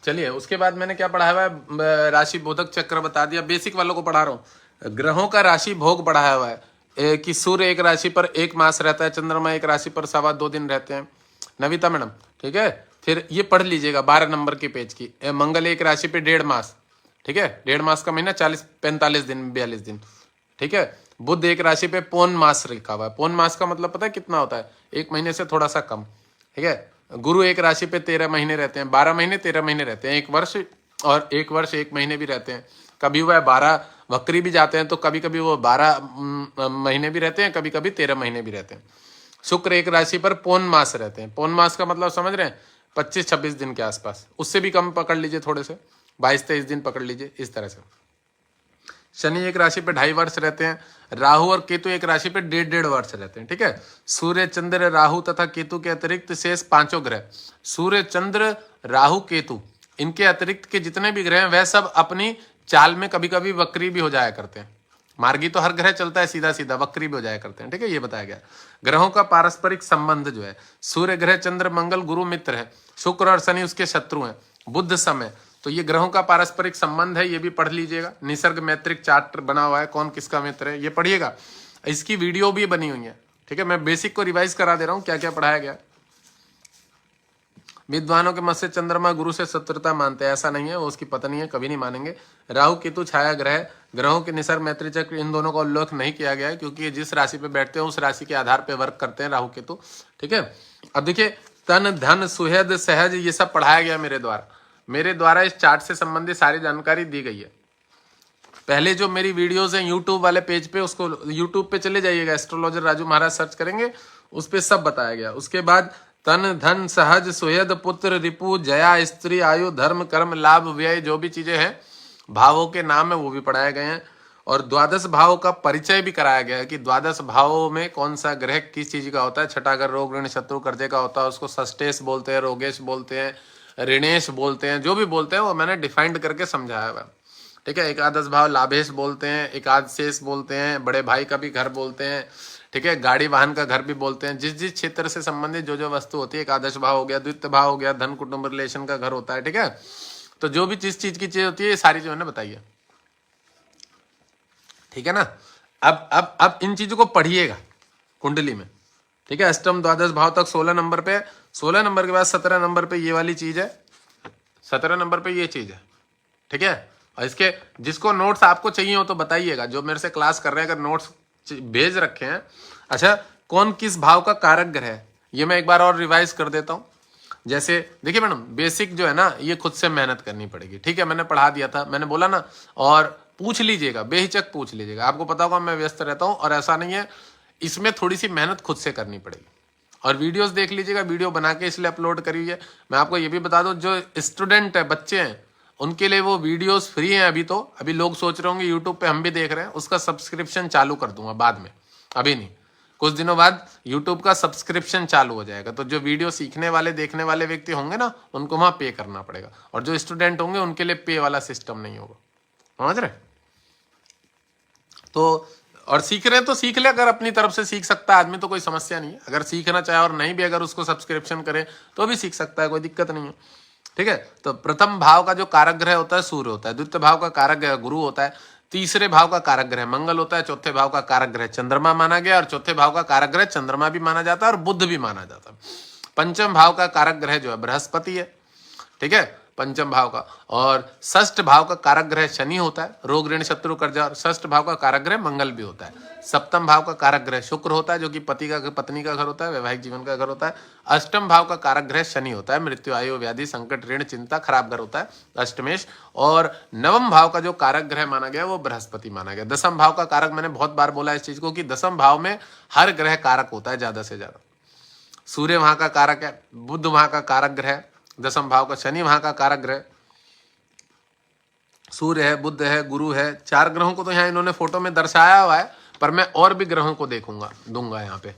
चलिए, उसके बाद मैंने क्या पढ़ाया हुआ है, राशि बोधक चक्र बता दिया, बेसिक वालों को पढ़ा रहा हूँ। ग्रहों का राशि भोग पढ़ाया हुआ है कि सूर्य एक राशि पर 1 मास रहता है, चंद्रमा एक राशि पर 2.25 दिन रहते हैं, नविता मैडम, ठीक है। फिर ये पढ़ लीजिएगा 12 नंबर के पेज की, मंगल एक राशि पे 1.5 मास, ठीक है, 1.5 मास का महीना 40-45 दिन 42 दिन, ठीक है। बुध एक राशि पे पौन मास लिखा हुआ है, पौन मास का मतलब पता है कितना होता है, 1 महीने से थोड़ा सा कम, ठीक है। गुरु एक राशि पे 13 महीने रहते हैं, 12 महीने 13 महीने रहते हैं, 1 वर्ष, और 1 वर्ष 1 महीने भी रहते हैं। कभी वह 12 वक्री भी जाते हैं, तो कभी कभी वो 12 महीने भी रहते हैं, कभी कभी 13 महीने भी रहते हैं। शुक्र एक राशि पर पौन मास रहते हैं, पौन मास का मतलब समझ रहे हैं, 25-26 दिन के आसपास, उससे भी कम पकड़ लीजिए, थोड़े से 22-23 दिन पकड़ लीजिए, इस तरह से। शनि एक राशि पे 2.5 वर्ष रहते हैं, राहु और केतु एक राशि पे 1.5-1.5 वर्ष रहते हैं, ठीक है। सूर्य चंद्र राहु तथा केतु के अतिरिक्त शेष 5 ग्रह, सूर्य चंद्र राहु केतु, इनके अतिरिक्त के जितने भी ग्रह हैं वह सब अपनी चाल में कभी कभी वक्री भी हो जाया करते हैं। मार्गी तो हर ग्रह चलता है सीधा सीधा, वक्री भी हो जाया करते हैं, ठीक है, ये बताया गया। ग्रहों का पारस्परिक संबंध जो है, सूर्य ग्रह चंद्र मंगल गुरु मित्र है, शुक्र और शनि उसके शत्रु हैं, बुध समय, तो ये ग्रहों का पारस्परिक संबंध है, ये भी पढ़ लीजिएगा। निसर्ग मैत्रिक चार्ट बना हुआ है, कौन किसका मित्र है, ये पढ़िएगा। इसकी वीडियो भी बनी हुई है, ठीक है। मैं बेसिक को रिवाइज करा दे रहा हूँ क्या क्या पढ़ाया गया। विद्वानों के मत से चंद्रमा गुरु से शत्रुता मानते हैं, ऐसा नहीं है, वो उसकी पत्नी है, कभी नहीं मानेंगे। राहु केतु छाया ग्रह, ग्रहों के निसर्ग मैत्री चक्र, इन दोनों का उल्लेख नहीं किया गया है, क्योंकि ये जिस राशि पे बैठते हैं उस राशि के आधार पे वर्क करते हैं राहु केतु, ठीक है। अब देखिए, तन धन सुहद सहज, ये सब पढ़ाया गया मेरे द्वारा इस चार्ट से संबंधित सारी जानकारी दी गई है। पहले जो मेरी वीडियोस हैं यूट्यूब वाले पेज पे, उसको यूट्यूब पे चले जाइएगा, एस्ट्रोलॉजर राजू महाराज सर्च करेंगे, उस पे सब बताया गया। उसके बाद तन धन सहज सुहद पुत्र रिपु जया स्त्री आयु धर्म कर्म लाभ व्यय, जो भी चीजें हैं भावों के नाम है वो भी पढ़ाए गए हैं। और द्वादश भाव का परिचय भी कराया गया है कि द्वादश भावों में कौन सा ग्रह किस चीज का होता है। छठा घर रोग ऋण शत्रु कर्जे का होता है, उसको षष्टेश बोलते हैं, रोगेश बोलते हैं, ऋणेश बोलते हैं, जो भी बोलते हैं वो मैंने डिफाइंड करके समझाया हुआ, ठीक है। एकादश भाव लाभेश बोलते हैं, एकादशेश बोलते हैं, बड़े भाई का भी घर बोलते हैं, ठीक है, गाड़ी वाहन का घर भी बोलते हैं। जिस जिस क्षेत्र से संबंधित जो जो वस्तु होती है, एकादश भाव हो गया, द्वितीय भाव हो गया, धन कुटुंब रिलेशन का घर होता है, ठीक है। तो जो भी जिस चीज की चीज होती है ये सारी जो मैंने बताई है, ठीक है ना। अब इन चीजों को पढ़िएगा कुंडली में, ठीक है। अष्टम द्वादश भाव तक 16 नंबर पे, 16 नंबर के बाद 17 नंबर पे ये वाली चीज है, 17 नंबर पे ये चीज है, ठीक है। और इसके जिसको नोट्स आपको चाहिए हो तो बताइएगा, जो मेरे से क्लास कर रहे हैं अगर नोट्स भेज रखे हैं। अच्छा, कौन किस भाव का कारक ग्रह है ये मैं एक बार और रिवाइज कर देता हूं। जैसे देखिए मैडम, बेसिक जो है ना ये खुद से मेहनत करनी पड़ेगी, ठीक है, मैंने पढ़ा दिया था, मैंने बोला ना। और पूछ लीजिएगा, बेहिचक पूछ लीजिएगा, आपको पता होगा मैं व्यस्त रहता हूं, और ऐसा नहीं है, इसमें थोड़ी सी मेहनत खुद से करनी पड़ेगी। और वीडियोस देख लीजिएगा, वीडियो बना के इसलिए अपलोड करी है। मैं आपको ये भी बता दूं, जो स्टूडेंट है, बच्चे हैं, उनके लिए वो वीडियोस फ्री हैं अभी। तो अभी लोग सोच रहे होंगे यूट्यूब पे हम भी देख रहे हैं, उसका सब्सक्रिप्शन चालू कर दूंगा बाद में, अभी नहीं, कुछ दिनों बाद यूट्यूब का सब्सक्रिप्शन चालू हो जाएगा। तो जो वीडियो सीखने वाले देखने वाले व्यक्ति होंगे ना, उनको वहां पे करना पड़ेगा, और जो स्टूडेंट होंगे उनके लिए पे वाला सिस्टम नहीं होगा, समझ रहे। तो और सीख रहे हैं तो सीख ले, अगर अपनी तरफ से सीख सकता है आदमी तो कोई समस्या नहीं है। अगर सीखना चाहे और नहीं भी अगर उसको सब्सक्रिप्शन करे तो भी सीख सकता है, कोई दिक्कत नहीं है, ठीक है। तो प्रथम भाव का जो कारक ग्रह होता है सूर्य होता है, द्वितीय भाव का कारक ग्रह गुरु होता है, तीसरे भाव का कारक ग्रह मंगल होता है, चौथे भाव का कारक ग्रह चंद्रमा माना गया, और चौथे भाव का कारक ग्रह चंद्रमा भी माना जाता है और बुध भी माना जाता है। पंचम भाव का कारक ग्रह जो है बृहस्पति है, ठीक है, पंचम भाव का। और षष्ठ भाव का कारक ग्रह शनि होता है, रोग ऋण शत्रु कर्जा, और षष्ठ भाव का कारक ग्रह मंगल भी होता है। सप्तम भाव का कारक ग्रह शुक्र होता है, जो कि पति का पत्नी का घर होता है, वैवाहिक जीवन का घर होता है। अष्टम भाव का कारक ग्रह शनि होता है, मृत्यु आयु व्याधि संकट ऋण चिंता खराब घर होता है, अष्टमेश। और नवम भाव का जो कारक ग्रह माना गया वो बृहस्पति माना गया। दसम भाव का कारक, मैंने बहुत बार बोला इस चीज को कि दसम भाव में हर ग्रह कारक होता है ज्यादा से ज्यादा। सूर्य वहां का कारक है, बुध वहां का कारक ग्रह दसम भाव का, शनि वहां का कारक ग्रह, सूर्य है, बुध है, गुरु है। 4 ग्रहों को तो यहाँ इन्होंने फोटो में दर्शाया हुआ है, पर मैं और भी ग्रहों को देखूंगा, दूंगा यहाँ पे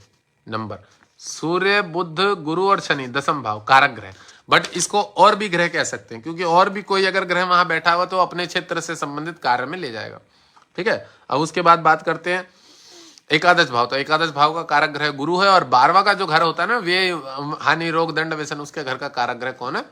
नंबर। सूर्य बुध गुरु और शनि दसम भाव कारक ग्रह, बट इसको और भी ग्रह कह सकते हैं, क्योंकि और भी कोई अगर ग्रह वहां बैठा हुआ तो अपने क्षेत्र से संबंधित कार्य में ले जाएगा, ठीक है। अब उसके बाद बात करते हैं एकादश भाव। तो एकादश भाव का कारक ग्रह गुरु है, और 12वां का जो घर होता है ना, वे हानि रोग दंड व्यसन, उसके घर का कारक ग्रह कौन है?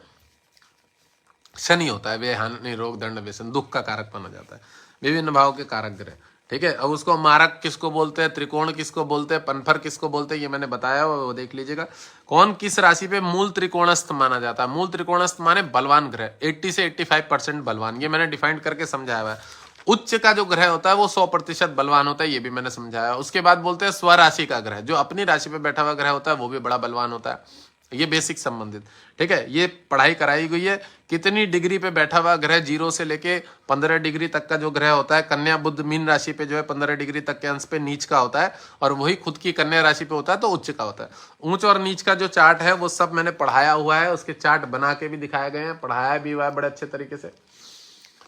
शनि होता है वे हानि रोग दंड व्यसन दुख का कारक माना जाता है, विभिन्न भाव के कारक ग्रह। ठीक है, अब उसको मारक किसको बोलते हैं, त्रिकोण किसको बोलते हैं, पनफर किसको बोलते हैं, ये मैंने बताया वो देख लीजिएगा। कौन किस राशि पे मूल त्रिकोणस्थ माना जाता है, मूल त्रिकोणस्थ माने बलवान ग्रह, 80 से 85% बलवान, ये मैंने डिफाइंड करके समझाया हुआ है। उच्च का जो ग्रह होता है वो 100% बलवान होता है, ये भी मैंने समझाया। उसके बाद बोलते हैं स्वराशि का ग्रह, जो अपनी राशि पे बैठा हुआ ग्रह होता है वो भी बड़ा बलवान होता है, ये बेसिक संबंधित। ठीक है, ये पढ़ाई कराई गई है कितनी डिग्री पे बैठा हुआ ग्रह, 0 से लेके 15 डिग्री तक का जो ग्रह होता है, कन्या बुध मीन राशि पे जो है 15 डिग्री तक के अंश पे नीच का होता है, और वही खुद की कन्या राशि पे होता है तो उच्च का होता है। ऊंच और नीच का जो चार्ट है वो सब मैंने पढ़ाया हुआ है, उसके चार्ट बना के भी दिखाए गए हैं, पढ़ाया भी हुआ है बड़े अच्छे तरीके से।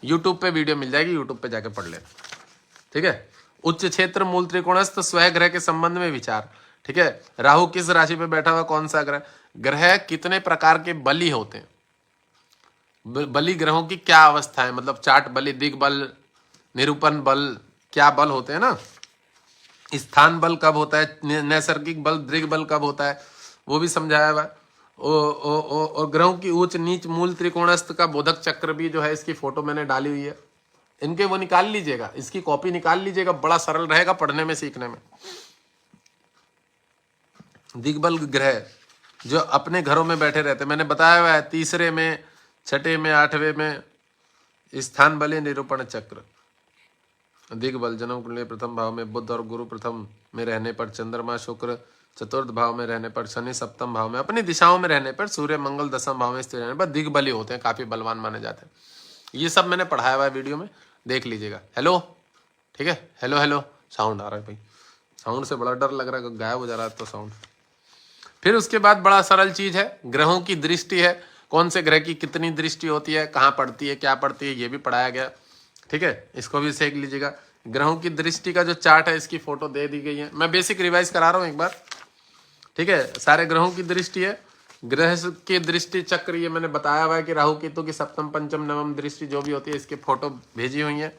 यूट्यूब पे वीडियो मिल जाएगी, यूट्यूब पे जाके पढ़ लेना। ठीक है, उच्च क्षेत्र मूल त्रिकोणस्थ स्वयं ग्रह के संबंध में विचार। ठीक है, राहु किस राशि पे बैठा हुआ, कौन सा ग्रह, ग्रह कितने प्रकार के बली होते हैं, बली ग्रहों की क्या अवस्था है, मतलब चार्ट बली, दिग्बल, निरूपण बल, क्या बल होते हैं ना, स्थान बल कब होता है, नैसर्गिक बल दिग्बल कब होता है, वो भी समझाया हुआ है। और ग्रहों की उच्च नीच मूल त्रिकोणस्थ का बोधक चक्र भी जो है, इसकी फोटो मैंने डाली हुई है, इनके वो निकाल लीजिएगा, इसकी कॉपी निकाल लीजिएगा, बड़ा सरल रहेगा पढ़ने में सीखने में। दिग्बल ग्रह जो अपने घरों में बैठे रहते, मैंने बताया हुआ है, तीसरे में, छठे में, आठवें में स्थान बलि निरूपण चक्र। दिग्बल जन्म कुंडली प्रथम भाव में बुध और गुरु प्रथम में रहने पर, चंद्रमा शुक्र चतुर्थ भाव में रहने पर, शनि सप्तम भाव में, अपनी दिशाओं में रहने पर, सूर्य मंगल दसम भाव में स्थिर रहने पर दिग्बली होते हैं, काफी बलवान माने जाते हैं। ये सब मैंने पढ़ाया हुआ है वीडियो में, देख लीजिएगा। हेलो, ठीक है, हेलो हेलो साउंड आ रहा है भाई, साउंड से बड़ा डर लग रहा है, गायब हो जा रहा है तो साउंड। फिर उसके बाद बड़ा सरल चीज है, ग्रहों की दृष्टि है, कौन से ग्रह की कितनी दृष्टि होती है, कहाँ पड़ती है, क्या पड़ती है, ये भी पढ़ाया गया। ठीक है, इसको भी सीख लीजिएगा। ग्रहों की दृष्टि का जो चार्ट है, इसकी फोटो दे दी गई है, मैं बेसिक रिवाइज करा रहा हूँ एक बार। ठीक है, सारे ग्रहों की दृष्टि है, ग्रह की दृष्टि चक्र, ये मैंने बताया हुआ है कि राहु केतु की सप्तम पंचम नवम दृष्टि जो भी होती है, इसकी फोटो भेजी हुई है।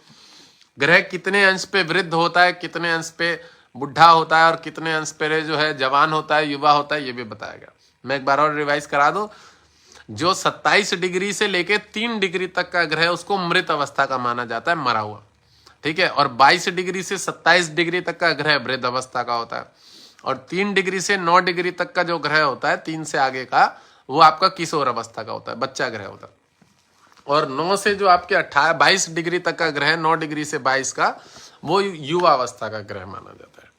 ग्रह कितने अंश पे वृद्ध होता है, कितने अंश पे बुढ़ा होता है, और कितने अंश पे जो है जवान होता है, युवा होता है, ये भी बताया गया। मैं एक बार और रिवाइज करा दूं, जो 27 डिग्री से लेके 3 डिग्री तक का ग्रह उसको मृत अवस्था का माना जाता है, मरा हुआ। ठीक है, और 22 डिग्री से 27 डिग्री तक का ग्रह वृद्ध अवस्था का होता है, और 3 डिग्री से 9 डिग्री तक का जो ग्रह होता है, 3 से आगे का, वो आपका किशोर अवस्था का होता है, बच्चा ग्रह होता है। और 9 से जो आपके 22 डिग्री तक का ग्रह, 9 डिग्री से 22 का, वो युवा अवस्था का ग्रह माना जाता है,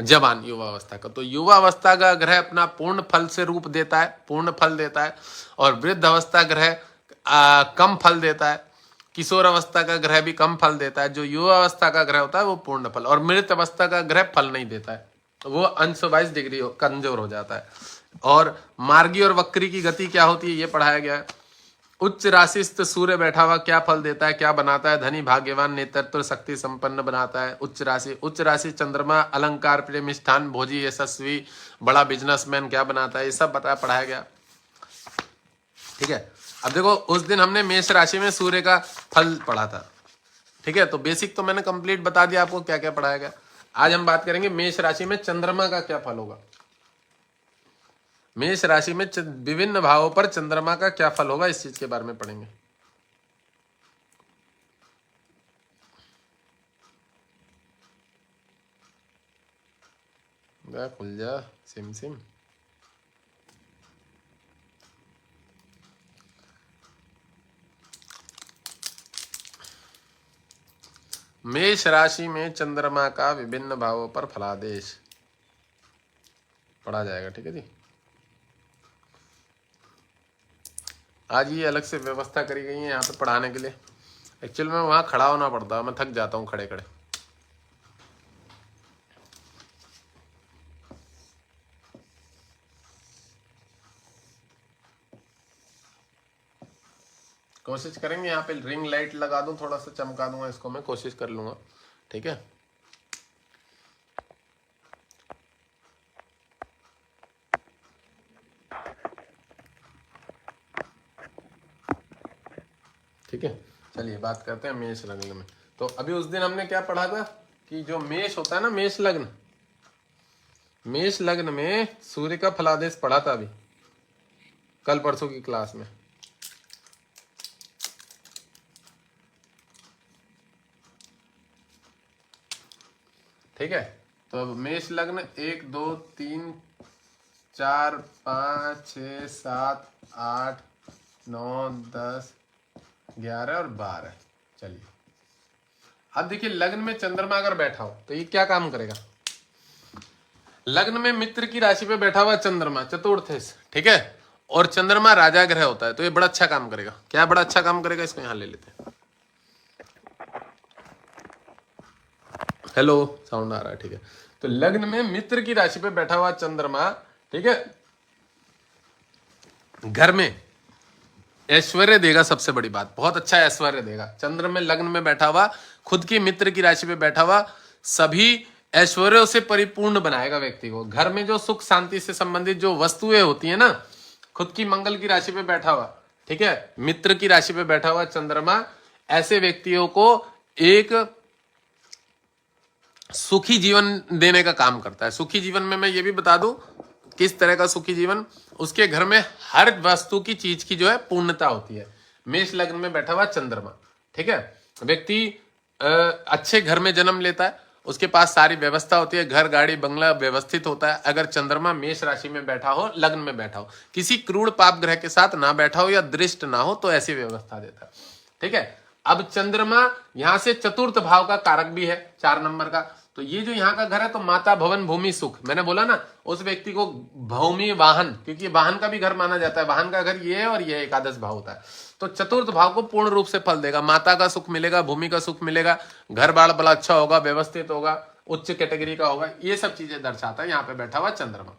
जवान युवा अवस्था का। तो युवा अवस्था का ग्रह अपना पूर्ण फल से रूप देता है, पूर्ण फल देता है, और वृद्ध अवस्था ग्रह कम फल देता है, किशोर अवस्था का ग्रह भी कम फल देता है, जो युवा अवस्था का ग्रह होता है वो पूर्ण फल, और मृत अवस्था का ग्रह फल नहीं देता है, वो अंश 22 डिग्री कमजोर हो जाता है। और मार्गी और वक्री की गति क्या होती है, ये पढ़ाया गया है। उच्च राशिस्थ सूर्य बैठा हुआ क्या फल देता है, क्या बनाता है, धनी भाग्यवान नेतृत्व शक्ति संपन्न बनाता है। उच्च राशि चंद्रमा अलंकार प्रेम स्थान भोजी यशस्वी बड़ा बिजनेसमैन क्या बनाता है, ये सब पढ़ाया गया। ठीक है, अब देखो उस दिन हमने मेष राशि में सूर्य का फल पढ़ा था। ठीक है, तो बेसिक तो मैंने कंप्लीट बता दिया आपको क्या क्या पढ़ाया गया। आज हम बात करेंगे मेष राशि में चंद्रमा का क्या फल होगा, मेष राशि में विभिन्न भावों पर चंद्रमा का क्या फल होगा, इस चीज के बारे में पढ़ेंगे। खुल जा सिम सिम। मेष राशि में चंद्रमा का विभिन्न भावों पर फलादेश पढ़ा जाएगा। ठीक है जी, आज ये अलग से व्यवस्था करी गई है यहाँ पे पढ़ाने के लिए। एक्चुअल में वहाँ खड़ा होना पड़ता है, मैं थक जाता हूँ खड़े खड़े। कोशिश करेंगे यहाँ पे रिंग लाइट लगा दूं, थोड़ा सा चमका दूंगा इसको, मैं कोशिश कर लूंगा। ठीक है, ठीक है, चलिए बात करते हैं मेष लग्न में। तो अभी उस दिन हमने क्या पढ़ा था कि जो मेष होता है ना, मेष लग्न में सूर्य का फलादेश पढ़ा था अभी कल परसों की क्लास में। ठीक है। तो अब मेष लग्न 1 2 3 4 5 6 7 8 9 10 11 और 12। चलिए अब देखिए, लग्न में चंद्रमा अगर बैठा हो तो ये क्या काम करेगा। लग्न में मित्र की राशि पे बैठा हुआ चंद्रमा चतुर्थ, ठीक है, और चंद्रमा राजा ग्रह होता है, तो ये बड़ा अच्छा काम करेगा। क्या बड़ा अच्छा काम करेगा, इसको यहां ले लेते हैं। हेलो, साउंड आ रहा है, ठीक है। तो लग्न में मित्र की राशि पे बैठा हुआ चंद्रमा, ठीक है, घर में ऐश्वर्य देगा। सबसे बड़ी बात, बहुत अच्छा ऐश्वर्य देगा। चंद्र में लग्न में बैठा हुआ, खुद की मित्र की राशि पे बैठा हुआ, सभी ऐश्वर्यों से परिपूर्ण बनाएगा व्यक्ति को। घर में जो सुख शांति से संबंधित जो वस्तुएं होती है ना, खुद की मंगल की राशि पे बैठा हुआ, ठीक है, मित्र की राशि पे बैठा हुआ चंद्रमा ऐसे व्यक्तियों को एक सुखी जीवन देने का काम करता है। सुखी जीवन में मैं ये भी बता दूं किस तरह का सुखी जीवन, उसके घर में हर वस्तु की चीज की जो है पूर्णता होती है। मेष लग्न में बैठा हुआ चंद्रमा, ठीक है, व्यक्ति अच्छे घर में जन्म लेता है, उसके पास सारी व्यवस्था होती है, घर गाड़ी बंगला व्यवस्थित होता है। अगर चंद्रमा मेष राशि में बैठा हो, लग्न में बैठा हो, किसी क्रूर पाप ग्रह के साथ ना बैठा हो या दृष्ट ना हो, तो ऐसी व्यवस्था देता है, ठीक है। अब चंद्रमा यहां से चतुर्थ भाव का कारक भी है, 4 नंबर का। तो ये जो यहाँ का घर है, तो माता भवन भूमि सुख, मैंने बोला ना, उस व्यक्ति को भूमि वाहन, क्योंकि वाहन का भी घर माना जाता है, वाहन का घर ये है और ये एकादश भाव होता है। तो चतुर्थ भाव को पूर्ण रूप से फल देगा, माता का सुख मिलेगा, भूमि का सुख मिलेगा, घर बाड़ बड़ा अच्छा होगा, व्यवस्थित होगा, उच्च कैटेगरी का होगा, ये सब चीजें दर्शाता है यहाँ पे बैठा हुआ चंद्रमा,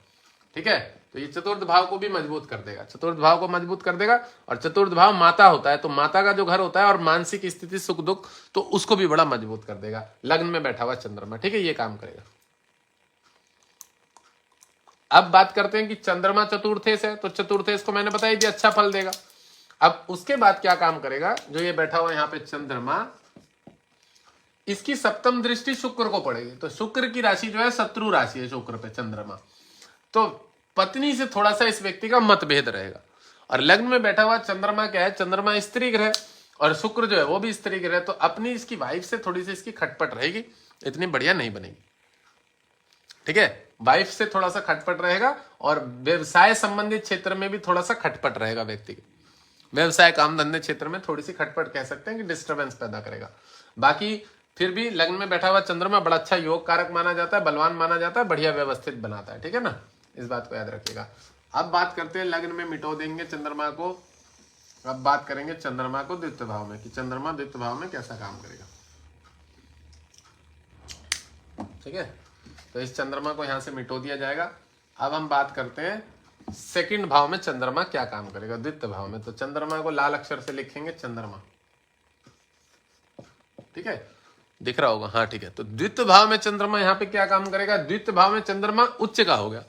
ठीक है। तो ये चतुर्थ भाव को भी मजबूत कर देगा, चतुर्थ भाव को मजबूत कर देगा। और चतुर्थ भाव माता होता है, तो माता का जो घर होता है और मानसिक स्थिति सुख दुख, तो उसको भी बड़ा मजबूत कर देगा लग्न में बैठा हुआ चंद्रमा, ठीक है, ये काम करेगा। अब बात करते हैं कि चंद्रमा चतुर्थेश है, तो चतुर्थेश को मैंने बताया दिया अच्छा फल देगा। अब उसके बाद क्या काम करेगा, जो ये बैठा हुआ यहाँ पे चंद्रमा, इसकी सप्तम दृष्टि शुक्र को पड़ेगी। तो शुक्र की राशि जो है शत्रु राशि है शुक्र पे चंद्रमा, तो पत्नी से थोड़ा सा इस व्यक्ति का मतभेद रहेगा। और लग्न में बैठा हुआ चंद्रमा क्या है, चंद्रमा स्त्री ग्रह और शुक्र जो है वो भी स्त्री ग्रह, तो अपनी इसकी वाइफ से थोड़ी सी इसकी खटपट रहेगी, इतनी बढ़िया नहीं बनेगी, ठीक है। वाइफ से थोड़ा सा खटपट रहेगा और व्यवसाय संबंधित क्षेत्र में भी थोड़ा सा खटपट रहेगा व्यक्ति के, व्यवसाय काम धंधे क्षेत्र में थोड़ी सी खटपट कह सकते हैं कि डिस्टर्बेंस पैदा करेगा। बाकी फिर भी लग्न में बैठा हुआ चंद्रमा बड़ा अच्छा योग कारक माना जाता है, बलवान माना जाता है, बढ़िया व्यवस्थित बनाता है, ठीक है ना, इस बात को याद रखिएगा। अब बात करते हैं, लग्न में मिटो देंगे चंद्रमा को। अब बात करेंगे चंद्रमा को द्वितीय भाव में, कि चंद्रमा द्वितीय भाव में कैसा काम करेगा, ठीक है। तो इस चंद्रमा को यहां से मिटो दिया जाएगा। अब हम बात करते हैं सेकंड भाव में चंद्रमा क्या काम करेगा, द्वितीय भाव में। तो चंद्रमा को लाल अक्षर से लिखेंगे चंद्रमा, ठीक है, दिख रहा होगा, हाँ ठीक है। तो द्वितीय भाव में चंद्रमा यहाँ पे क्या काम करेगा, द्वितीय भाव में चंद्रमा उच्च का हो गया,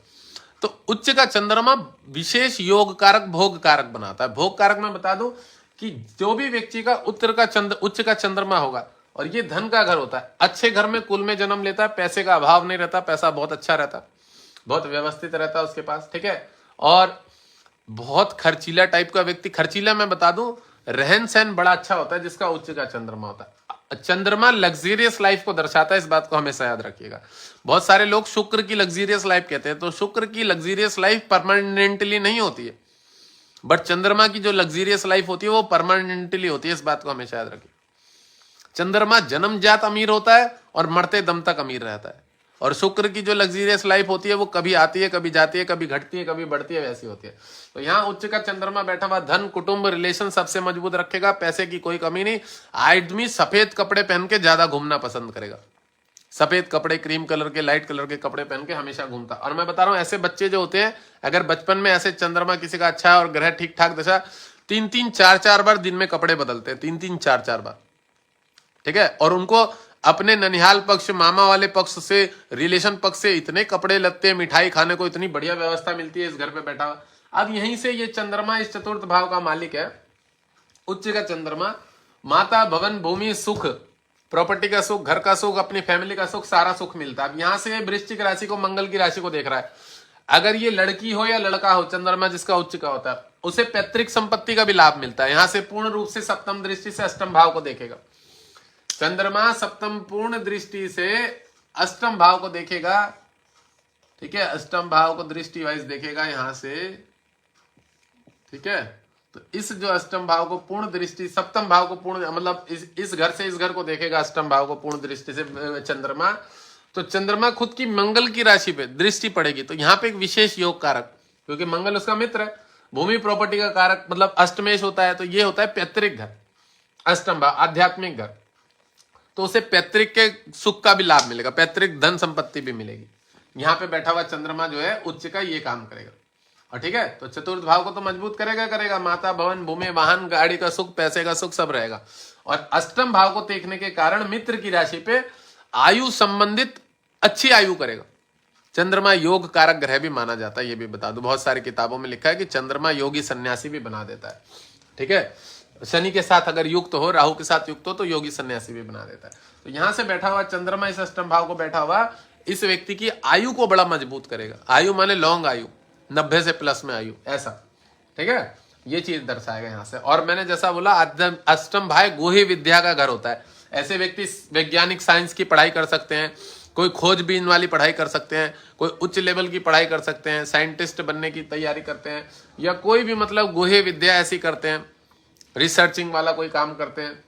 तो उच्च का चंद्रमा विशेष योग कारक भोग कारक बनाता है। भोग कारक मैं बता दूं कि जो भी व्यक्ति का उच्च का चंद्रमा होगा और ये धन का घर होता है, अच्छे घर में कुल में जन्म लेता है, पैसे का अभाव नहीं रहता, पैसा बहुत अच्छा रहता है, बहुत व्यवस्थित रहता है उसके पास, ठीक है। और बहुत खर्चीला टाइप का व्यक्ति, खर्चीला मैं बता दूं, रहन सहन बड़ा अच्छा होता है जिसका उच्च का चंद्रमा होता है। चंद्रमा लग्जरियस लाइफ को दर्शाता है, इस बात को हमेशा याद रखिएगा। बहुत सारे लोग शुक्र की लग्जरियस लाइफ कहते हैं, तो शुक्र की लग्जरियस लाइफ परमानेंटली नहीं होती है, बट चंद्रमा की जो लग्जरियस लाइफ होती है वो परमानेंटली होती है, इस बात को हमेशा याद रखिए। चंद्रमा जन्मजात अमीर होता है और मरते दम तक अमीर रहता है, और शुक्र की जो लग्जरियस लाइफ होती है वो कभी आती है, कभी जाती है, कभी घटती है, कभी बढ़ती है, वैसी होती है। तो यहाँ उच्च का चंद्रमा बैठा हुआ धन कुटुंब रिलेशन सबसे मजबूत रखेगा, पैसे की कोई कमी नहीं। आदमी सफेद कपड़े पहन के ज्यादा घूमना पसंद करेगा, सफेद कपड़े, क्रीम कलर के, लाइट कलर के कपड़े पहन के हमेशा घूमता। और मैं बता रहा हूं, ऐसे बच्चे जो होते हैं, अगर बचपन में ऐसे चंद्रमा किसी का अच्छा है और ग्रह ठीक ठाक दशा, 3-3, 4-4 बार दिन में कपड़े बदलते हैं, 3-3, 4-4 बार, ठीक है। और उनको अपने ननिहाल पक्ष, मामा वाले पक्ष से, रिलेशन पक्ष से इतने कपड़े लगते, मिठाई खाने को इतनी बढ़िया व्यवस्था मिलती है इस घर पे बैठा हुआ। अब यहीं से ये चंद्रमा इस चतुर्थ भाव का मालिक है, उच्च का चंद्रमा, माता भवन भूमि सुख, प्रॉपर्टी का सुख, घर का सुख, अपनी फैमिली का सुख, सारा सुख मिलता है। अब यहां से वृश्चिक राशि को, मंगल की राशि को देख रहा है। अगर ये लड़की हो या लड़का हो, चंद्रमा जिसका उच्च का होता है, उसे पैतृक संपत्ति का भी लाभ मिलता है। यहां से पूर्ण रूप से सप्तम दृष्टि से अष्टम भाव को देखेगा। चंद्रमा सप्तम पूर्ण दृष्टि से अष्टम भाव को देखेगा, ठीक है, अष्टम भाव को दृष्टि वाइज देखेगा यहां से, ठीक है। तो इस जो अष्टम भाव को पूर्ण दृष्टि, सप्तम भाव को पूर्ण, मतलब इस घर से इस घर को देखेगा अष्टम भाव को पूर्ण दृष्टि से चंद्रमा, तो चंद्रमा खुद की मंगल की राशि पे दृष्टि पड़ेगी, तो यहाँ पे एक विशेष योग कारक, क्योंकि मंगल उसका मित्र है, भूमि प्रॉपर्टी का कारक, मतलब अष्टमेश होता है, तो ये होता है पैतृक घर, अष्टम भाव आध्यात्मिक घर, तो उसे पैतृक के सुख का भी लाभ मिलेगा, पैतृक धन संपत्ति भी मिलेगी। यहाँ पे बैठा हुआ चंद्रमा जो है उच्च का ये काम करेगा, और ठीक है, तो चतुर्थ भाव को तो मजबूत करेगा, माता भवन भूमि वाहन गाड़ी का सुख, पैसे का सुख सब रहेगा। और अष्टम भाव को देखने के कारण मित्र की राशि पे आयु संबंधित अच्छी आयु करेगा। चंद्रमा योग कारक ग्रह भी माना जाता है, ये भी बता दूं, बहुत सारी किताबों में लिखा है कि चंद्रमा योगी सन्यासी भी बना देता है, ठीक है। शनि के साथ अगर युक्त हो, राहु के साथ युक्त हो तो योगी सन्यासी भी बना देता है। तो यहां से बैठा हुआ चंद्रमा इस अष्टम भाव को बैठा हुआ इस व्यक्ति की आयु को बड़ा मजबूत करेगा। आयु माने लॉन्ग आयु, 90 से प्लस में आयु, ऐसा, ठीक है, ये चीज दर्शाएगा यहां से। और मैंने जैसा बोला अष्टम भाव गुह्य विद्या का घर होता है, ऐसे व्यक्ति वैज्ञानिक साइंस की पढ़ाई कर सकते हैं, कोई खोजबीन वाली पढ़ाई कर सकते हैं, कोई उच्च लेवल की पढ़ाई कर सकते हैं, साइंटिस्ट बनने की तैयारी करते हैं, या कोई भी मतलब गुह्य विद्या ऐसी करते हैं, रिसर्चिंग वाला कोई काम करते हैं।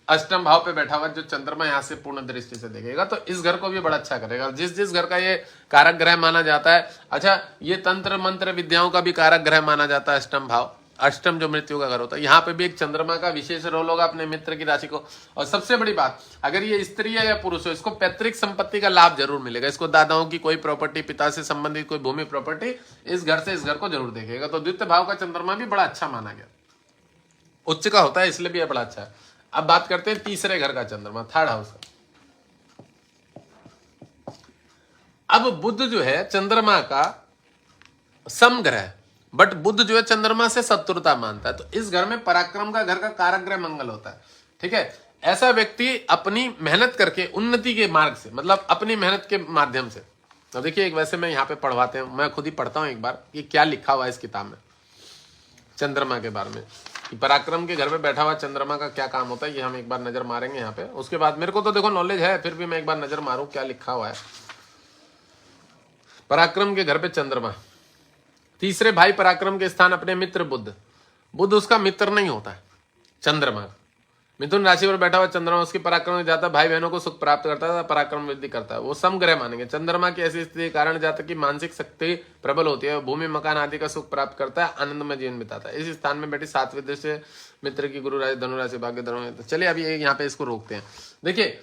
अष्टम भाव पे बैठा हुआ जो चंद्रमा यहाँ से पूर्ण दृष्टि से देखेगा तो इस घर को भी बड़ा अच्छा करेगा। जिस घर का ये कारक ग्रह माना जाता है, अच्छा ये तंत्र मंत्र विद्याओं का भी कारक ग्रह माना जाता है अष्टम भाव, अष्टम जो मृत्यु का घर होता है, यहाँ पे भी एक चंद्रमा का विशेष रोल होगा अपने मित्र की राशि को। और सबसे बड़ी बात, अगर ये स्त्री है या पुरुष हो, इसको पैतृक संपत्ति का लाभ जरूर मिलेगा। इसको दादाओं की कोई प्रॉपर्टी, पिता से संबंधित कोई भूमि प्रॉपर्टी इस घर से इस घर को जरूर देखेगा। तो द्वितीय भाव का चंद्रमा भी बड़ा अच्छा माना गया, उच्च का होता है इसलिए भी बड़ा अच्छा है। अब बात करते हैं तीसरे घर का चंद्रमा, थर्ड हाउस का। अब बुध जो है चंद्रमा का समग्रह है, बट बुध जो है चंद्रमा से शत्रुता मानता है, तो इस घर में पराक्रम का घर का कारक ग्रह मंगल होता है, ठीक है। ऐसा व्यक्ति अपनी मेहनत करके उन्नति के मार्ग से, मतलब अपनी मेहनत के माध्यम से, तो देखिए एक वैसे मैं यहाँ पे पढ़वाते हैं, मैं खुद ही पढ़ता हूं एक बार कि क्या लिखा हुआ है इस किताब में चंद्रमा के बारे में, कि पराक्रम के घर में बैठा हुआ चंद्रमा का क्या काम होता है, ये हम एक बार नजर मारेंगे यहाँ पे। उसके बाद मेरे को तो देखो नॉलेज है, फिर भी मैं एक बार नजर मारूं क्या लिखा हुआ है। पराक्रम के घर पे चंद्रमा, तीसरे भाई पराक्रम के स्थान अपने मित्र बुध, बुध उसका मित्र नहीं होता है चंद्रमा। मिथुन राशि पर बैठा हुआ चंद्रमा उसके पराक्रम में जाता है, भाई बहनों को सुख प्राप्त करता है, पराक्रम वृद्धि करता है, वो समग्रह मानेंगे। चंद्रमा की ऐसी स्थिति के कारण जातक की मानसिक शक्ति प्रबल होती है, भूमि मकान आदि का सुख प्राप्त करता है, आनंदमय जीवन बिताता है। इस स्थान में बैठी सातवें दृष्टि मित्र की गुरु राशि, धनु राशि, भाग्य धनु। तो चलिए अभी यहाँ पे इसको रोकते हैं। देखिए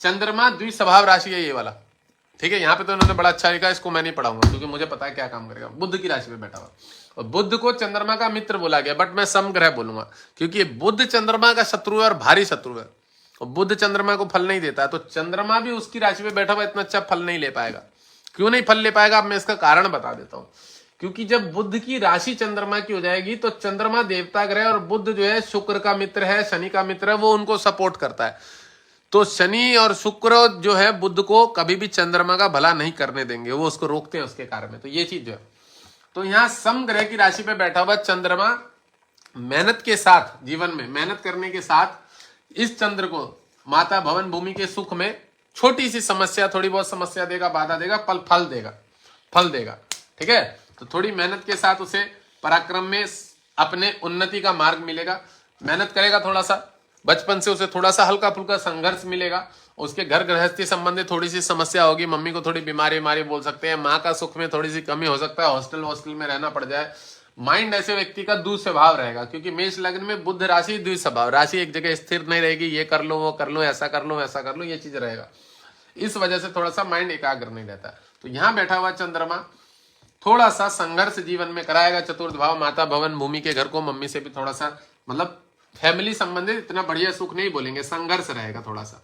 चंद्रमा द्विस्वभाव राशि है ये वाला, ठीक है। यहाँ पे तो इन्होंने बड़ा अच्छा लिखा, इसको मैं नहीं पढ़ाऊंगा क्योंकि मुझे पता है क्या काम करेगा। बुध की राशि पे बैठा हुआ, और बुध को चंद्रमा का मित्र बोला गया, बट मैं समग्रह बोलूंगा क्योंकि बुध चंद्रमा का शत्रु है और भारी शत्रु है, और बुध चंद्रमा को फल नहीं देता है, तो चंद्रमा भी उसकी राशि पे बैठा हुआ इतना अच्छा फल नहीं ले पाएगा। क्यों नहीं फल ले पाएगा, अब मैं इसका कारण बता देता हूं। क्योंकि जब बुध की राशि चंद्रमा की हो जाएगी तो चंद्रमा देवता ग्रह, और बुध जो है शुक्र का मित्र है, शनि का मित्र है, वो उनको सपोर्ट करता है। तो शनि और शुक्र जो है बुध को कभी भी चंद्रमा का भला नहीं करने देंगे, वो उसको रोकते हैं उसके कारण में। तो ये चीज जो है, तो यहां समग्रह की राशि पे बैठा हुआ चंद्रमा मेहनत के साथ, जीवन में मेहनत करने के साथ इस चंद्र को माता भवन भूमि के सुख में छोटी सी समस्या, थोड़ी बहुत समस्या देगा, बाधा देगा, फल देगा, ठीक है। तो थोड़ी मेहनत के साथ उसे पराक्रम में अपने उन्नति का मार्ग मिलेगा। मेहनत करेगा थोड़ा सा, बचपन से उसे थोड़ा सा हल्का फुल्का संघर्ष मिलेगा, उसके घर गृहस्थी संबंधी थोड़ी सी समस्या होगी, मम्मी को थोड़ी बीमारी बोल सकते हैं, माँ का सुख में थोड़ी सी कमी हो सकता है, हॉस्टल में रहना पड़ जाए। माइंड ऐसे व्यक्ति का द्विस्वभाव रहेगा, क्योंकि मेष लग्न में बुध राशि द्विस्वभाव राशि, एक जगह स्थिर नहीं रहेगी, ये कर लो वो कर लो, ऐसा कर लो वैसा कर लो, ये चीज रहेगा। इस वजह से थोड़ा सा माइंड एकाग्र नहीं रहता। तो यहाँ बैठा हुआ चंद्रमा थोड़ा सा संघर्ष जीवन में कराएगा। चतुर्थ भाव माता भवन भूमि के घर को, मम्मी से भी थोड़ा सा मतलब फैमिली संबंधित इतना बढ़िया सुख नहीं बोलेंगे, संघर्ष रहेगा, थोड़ा सा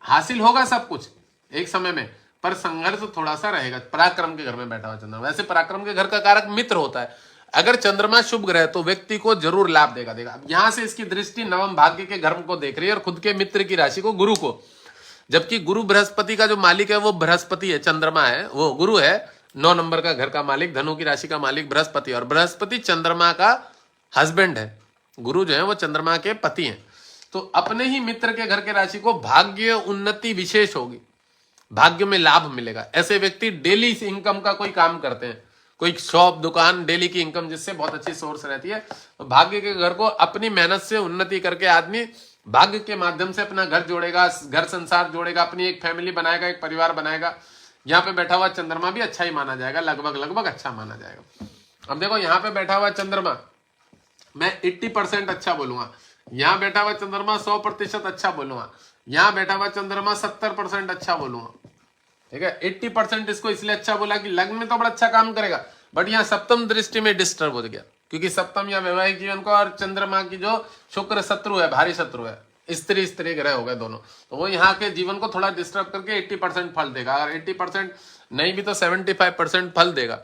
हासिल होगा सब कुछ एक समय में, पर संघर्ष थोड़ा सा रहेगा। पराक्रम के घर में बैठा हुआ चंद्रमा, वैसे पराक्रम के घर का कारक मित्र होता है। अगर चंद्रमा शुभ ग्रह तो व्यक्ति को जरूर लाभ देगा। यहां से इसकी दृष्टि नवम भाग्य के घर को देख रही है और खुद के मित्र की राशि को, गुरु को, जबकि गुरु बृहस्पति का जो मालिक है वो बृहस्पति है, चंद्रमा है, वो गुरु है। 9 नंबर का घर का मालिक, धनु की राशि का मालिक बृहस्पति, और बृहस्पति चंद्रमा का हस्बैंड है। गुरु जो है वो चंद्रमा के पति हैं। तो अपने ही मित्र के घर के राशि को भाग्य उन्नति विशेष होगी, भाग्य में लाभ मिलेगा। ऐसे व्यक्ति डेली इस इनकम का कोई काम करते हैं, कोई शॉप दुकान, डेली की इनकम जिससे बहुत अच्छी सोर्स रहती है। तो भाग्य के घर को अपनी मेहनत से उन्नति करके आदमी भाग्य के माध्यम से अपना घर जोड़ेगा, घर संसार जोड़ेगा, अपनी एक फैमिली बनाएगा, एक परिवार बनाएगा। यहाँ पे बैठा हुआ चंद्रमा भी अच्छा ही माना जाएगा, लगभग अच्छा माना जाएगा। अब देखो यहाँ पे बैठा हुआ चंद्रमा, मैं 80% अच्छा बोलूंगा। यहाँ बैठा हुआ चंद्रमा 100% अच्छा बोलूंगा। यहाँ बैठा हुआ चंद्रमा 70% अच्छा बोलूंगा। ठीक है, 80% इसको इसलिए अच्छा बोला कि लग्न में तो बड़ा अच्छा काम करेगा, बट यहाँ सप्तम दृष्टि में डिस्टर्ब हो गया, क्योंकि सप्तम या वैवाहिक जीवन को, और चंद्रमा की जो शुक्र शत्रु है, भारी शत्रु है, स्त्री ग्रह हो गए दोनों, तो वो यहाँ के जीवन को थोड़ा डिस्टर्ब करके 80% फल देगा। अगर 80% नहीं भी तो 75% फल देगा।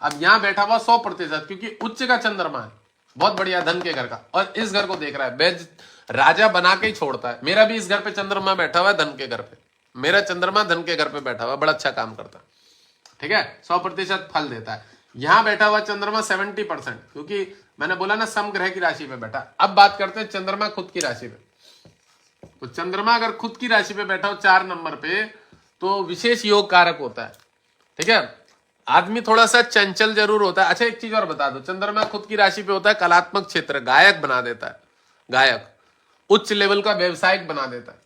अब यहाँ बैठा हुआ 100%, क्योंकि उच्च का चंद्रमा है, बहुत बढ़िया धन के घर का, और इस घर को देख रहा है, राजा बना के ही छोड़ता है। मेरा भी इस घर पे चंद्रमा बैठा हुआ है, धन के घर पे, मेरा चंद्रमा धन के घर पे बैठा हुआ, बड़ा अच्छा काम करता है। ठीक है, 100% फल देता है। यहां बैठा हुआ चंद्रमा 70%, क्योंकि मैंने बोला ना सम ग्रह की राशि पे बैठा। अब बात करते हैं चंद्रमा खुद की राशि पे। तो चंद्रमा अगर खुद की राशि पे बैठा हो 4 नंबर पे, तो विशेष योग कारक होता है। ठीक है, आदमी थोड़ा सा चंचल जरूर होता है। अच्छा, एक चीज और बता दो, चंद्रमा खुद की राशि पे होता है कलात्मक क्षेत्र, गायक बना देता है, गायक उच्च लेवल का व्यवसायिक बना देता है।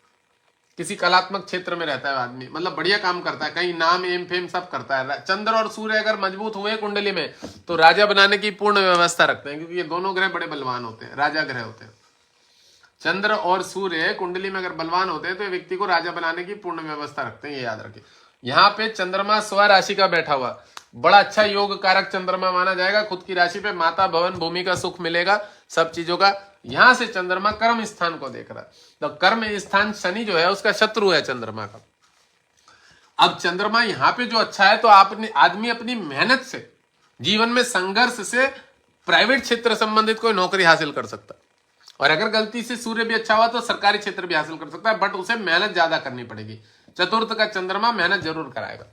किसी कलात्मक क्षेत्र में रहता है आदमी, मतलब बढ़िया काम करता है, कहीं नाम एम फेम सब करता है। चंद्र और सूर्य अगर मजबूत हुए कुंडली में, तो राजा बनाने की पूर्ण व्यवस्था रखते हैं, क्योंकि ये दोनों ग्रह बड़े बलवान होते हैं, राजा ग्रह होते हैं। चंद्र और सूर्य कुंडली में अगर बलवान होते हैं तो व्यक्ति को राजा बनाने की पूर्ण व्यवस्था रखते हैं, ये याद रखिए। यहाँ पे चंद्रमा स्वराशि का बैठा हुआ, बड़ा अच्छा योग कारक चंद्रमा माना जाएगा। खुद की राशि पे माता, भवन, भूमि का सुख मिलेगा, सब चीजों का। यहां से चंद्रमा कर्म स्थान को देख रहा है, तो कर्म स्थान शनि जो है उसका शत्रु है चंद्रमा का। अब चंद्रमा यहाँ पे जो अच्छा है, तो आदमी अपनी मेहनत से, जीवन में संघर्ष से प्राइवेट क्षेत्र संबंधित कोई नौकरी हासिल कर सकता है। और अगर गलती से सूर्य भी अच्छा हुआ तो सरकारी क्षेत्र भी हासिल कर सकता है, बट उसे मेहनत ज्यादा करनी पड़ेगी। चतुर्थ का चंद्रमा मेहनत जरूर कराएगा।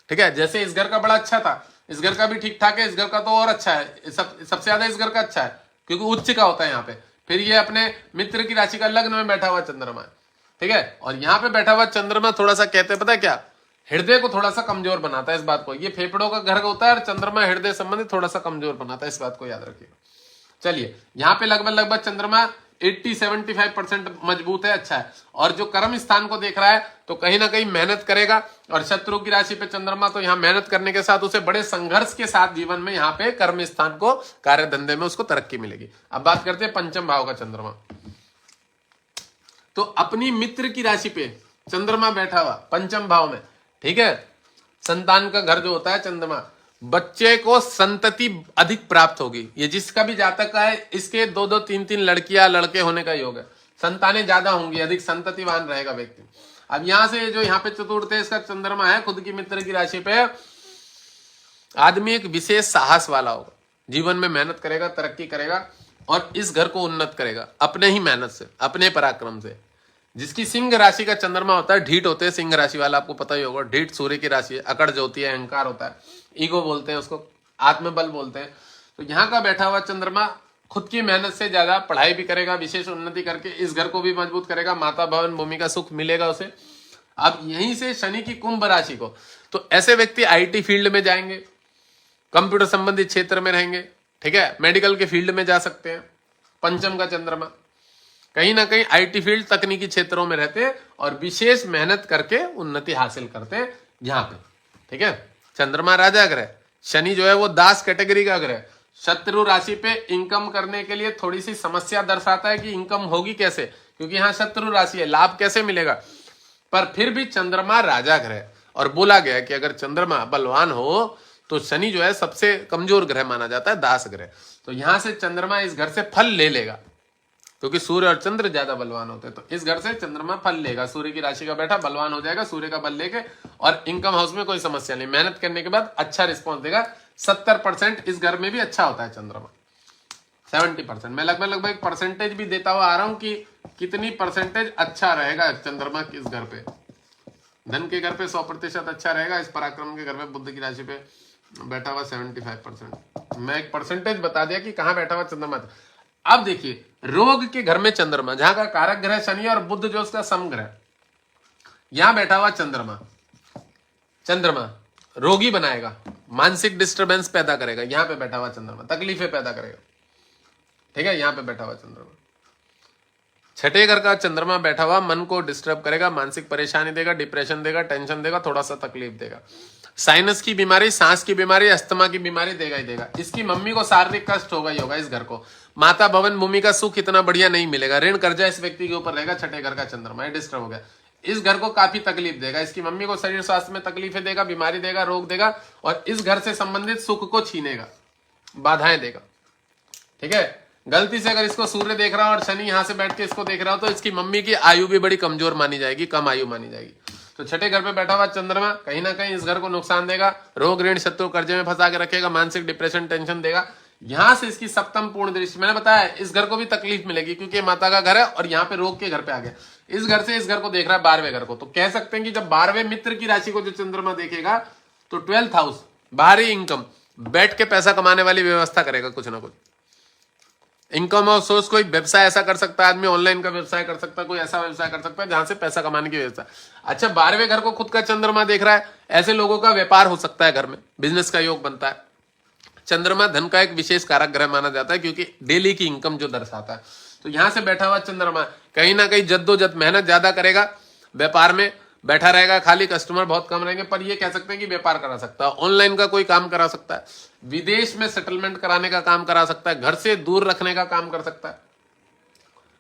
ठीक है, जैसे इस घर का बड़ा अच्छा था, इस घर का भी ठीक ठाक है, इस घर का तो और अच्छा है, सबसे ज्यादा इस घर का अच्छा है, क्योंकि उच्च का होता है यहाँ पे। फिर ये अपने मित्र की राशि का लग्न में बैठा हुआ चंद्रमा है। ठीक है, और यहाँ पे बैठा हुआ चंद्रमा थोड़ा सा कहते हैं पता है क्या, हृदय को थोड़ा सा कमजोर बनाता है। इस बात को, ये फेफड़ों का घर होता है और चंद्रमा हृदय संबंधित थोड़ा सा कमजोर बनाता है, इस बात को याद रखिए। चलिए, यहाँ पे लगभग चंद्रमा 80-75% मजबूत है, अच्छा है। और जो कर्म स्थान को देख रहा है, तो कहीं ना कहीं मेहनत करेगा। और शत्रु की राशि पे चंद्रमा, तो यहाँ मेहनत करने के साथ उसे बड़े संघर्ष के साथ जीवन में यहाँ पे कर्म स्थान को, कार्य धंधे में उसको तरक्की मिलेगी। अब बात करते हैं पंचम भाव का चंद्रमा। तो अपनी मित्र की राशि पे चंद्रमा बैठा हुआ पंचम भाव में, ठीक है, संतान का घर जो होता है चंद्रमा, बच्चे को संतति अधिक प्राप्त होगी। ये जिसका भी जातक है, इसके 2-2, 3-3 लड़कियां लड़के होने का योग है, संतानें ज्यादा होंगी, अधिक संततिवान रहेगा व्यक्ति। अब यहां से जो यहाँ पे चतुर्थ इसका चंद्रमा है खुद की मित्र की राशि पे, आदमी एक विशेष साहस वाला होगा, जीवन में मेहनत करेगा, तरक्की करेगा, और इस घर को उन्नत करेगा अपने ही मेहनत से, अपने पराक्रम से। जिसकी सिंह राशि का चंद्रमा होता है, ढीठ होते हैं सिंह राशि वाला, आपको पता ही होगा, ढीठ सूर्य की राशि है, अकड़ जो होती है, अहंकार होता है, ईगो बोलते हैं उसको, आत्मबल बोलते हैं। तो यहाँ का बैठा हुआ चंद्रमा खुद की मेहनत से ज्यादा पढ़ाई भी करेगा, विशेष उन्नति करके इस घर को भी मजबूत करेगा, माता, भवन, भूमि का सुख मिलेगा उसे। अब यहीं से शनि की कुंभ राशि को, तो ऐसे व्यक्ति आईटी फील्ड में जाएंगे, कंप्यूटर संबंधित क्षेत्र में रहेंगे, ठीक है, मेडिकल के फील्ड में जा सकते हैं। पंचम का चंद्रमा कहीं ना कहीं आईटी फील्ड, तकनीकी क्षेत्रों में रहते हैं और विशेष मेहनत करके उन्नति हासिल करते हैं यहाँ पे। ठीक है, चंद्रमा राजा ग्रह, शनि जो है वो दास कैटेगरी का ग्रह, शत्रु राशि पे इनकम करने के लिए थोड़ी सी समस्या दर्शाता है कि इनकम होगी कैसे, क्योंकि यहाँ शत्रु राशि है, लाभ कैसे मिलेगा। पर फिर भी चंद्रमा राजा ग्रह, और बोला गया कि अगर चंद्रमा बलवान हो तो शनि जो है सबसे कमजोर ग्रह माना जाता है, दास ग्रह। तो यहां से चंद्रमा इस घर से फल ले लेगा, क्योंकि सूर्य और चंद्र ज्यादा बलवान होते हैं। तो इस घर से चंद्रमा फल लेगा, सूर्य की राशि का बैठा बलवान हो जाएगा सूर्य का बल लेके, और इनकम हाउस में कोई समस्या नहीं, मेहनत करने के बाद अच्छा रिस्पॉन्स देगा। 70% इस घर में भी अच्छा होता है चंद्रमा, 70%। मैं लगभग एक परसेंटेज भी देता हुआ आ रहा हूं कि कितनी परसेंटेज अच्छा रहेगा चंद्रमा इस घर पे। धन के घर पे 100% अच्छा रहेगा, इस पराक्रम के घर पे बुध की राशि पे बैठा हुआ 75%। मैं एक परसेंटेज बता दिया कि कहां बैठा हुआ चंद्रमा। अब देखिए, रोग के घर में चंद्रमा, जहां का कारक ग्रह शनि और बुध जो उसका समग्रह, यहां बैठा हुआ चंद्रमा, चंद्रमा रोगी बनाएगा, मानसिक डिस्टरबेंस पैदा करेगा। यहां पे बैठा हुआ चंद्रमा तकलीफें पैदा करेगा, ठीक है। यहां पे बैठा हुआ चंद्रमा, छठे घर का चंद्रमा बैठा हुआ मन को डिस्टर्ब करेगा, मानसिक परेशानी देगा, डिप्रेशन देगा, टेंशन देगा, थोड़ा सा तकलीफ देगा। साइनस की बीमारी, सांस की बीमारी, अस्थमा की बीमारी देगा ही देगा। इसकी मम्मी को शारीरिक कष्ट होगा ही होगा इस घर को। माता भवन भूमि का सुख इतना बढ़िया नहीं मिलेगा, ऋण कर्जा इस व्यक्ति के ऊपर रहेगा। छठे घर का चंद्रमा ये डिस्टर्ब हो गया, इस घर को काफी तकलीफ देगा। इसकी मम्मी को शरीर स्वास्थ्य में तकलीफें देगा, बीमारी देगा, रोग देगा, और इस घर से संबंधित सुख को छीनेगा, बाधाएं देगा, ठीक है। गलती से अगर इसको सूर्य देख रहा हो और शनि यहां से बैठ के इसको देख रहा हो तो इसकी मम्मी की आयु भी बड़ी कमजोर मानी जाएगी, कम आयु मानी जाएगी। तो छठे घर पे बैठा हुआ चंद्रमा कहीं ना कहीं इस घर को नुकसान देगा, रोग ऋण शत्रु कर्जे में फंसा के रखेगा, मानसिक डिप्रेशन टेंशन देगा। यहां से इसकी सप्तम पूर्ण दृष्टि, मैंने बताया इस घर को भी तकलीफ मिलेगी क्योंकि माता का घर है और यहाँ पे रोग के घर पे आ गया। इस घर से इस घर को देख रहा है 12वें घर को, तो कह सकते हैं कि जब 12वें मित्र की राशि को जो चंद्रमा देखेगा तो 12th हाउस बाहरी इनकम, बैठ के पैसा कमाने वाली व्यवस्था करेगा कुछ ना कुछ। इनकम और सोर्स, कोई व्यवसाय ऐसा कर सकता है आदमी, ऑनलाइन का व्यवसाय कर सकता है, कोई ऐसा व्यवसाय कर सकता है जहां से पैसा कमाने की व्यवस्था। अच्छा 12वें घर को खुद का चंद्रमा देख रहा है, ऐसे लोगों का व्यापार हो सकता है, घर में बिजनेस का योग बनता है। चंद्रमा धन का एक विशेष कारक ग्रह माना जाता है क्योंकि डेली की इनकम जो दर्शाता है। तो यहां से बैठा हुआ चंद्रमा कहीं ना कहीं जद्दोजहद मेहनत ज्यादा करेगा, व्यापार में बैठा रहेगा, खाली कस्टमर बहुत कम रहेंगे, पर ये कह सकते हैं कि व्यापार करा सकता है, ऑनलाइन का कोई काम करा सकता है, विदेश में सेटलमेंट कराने का काम करा सकता है, घर से दूर रखने का काम कर सकता है।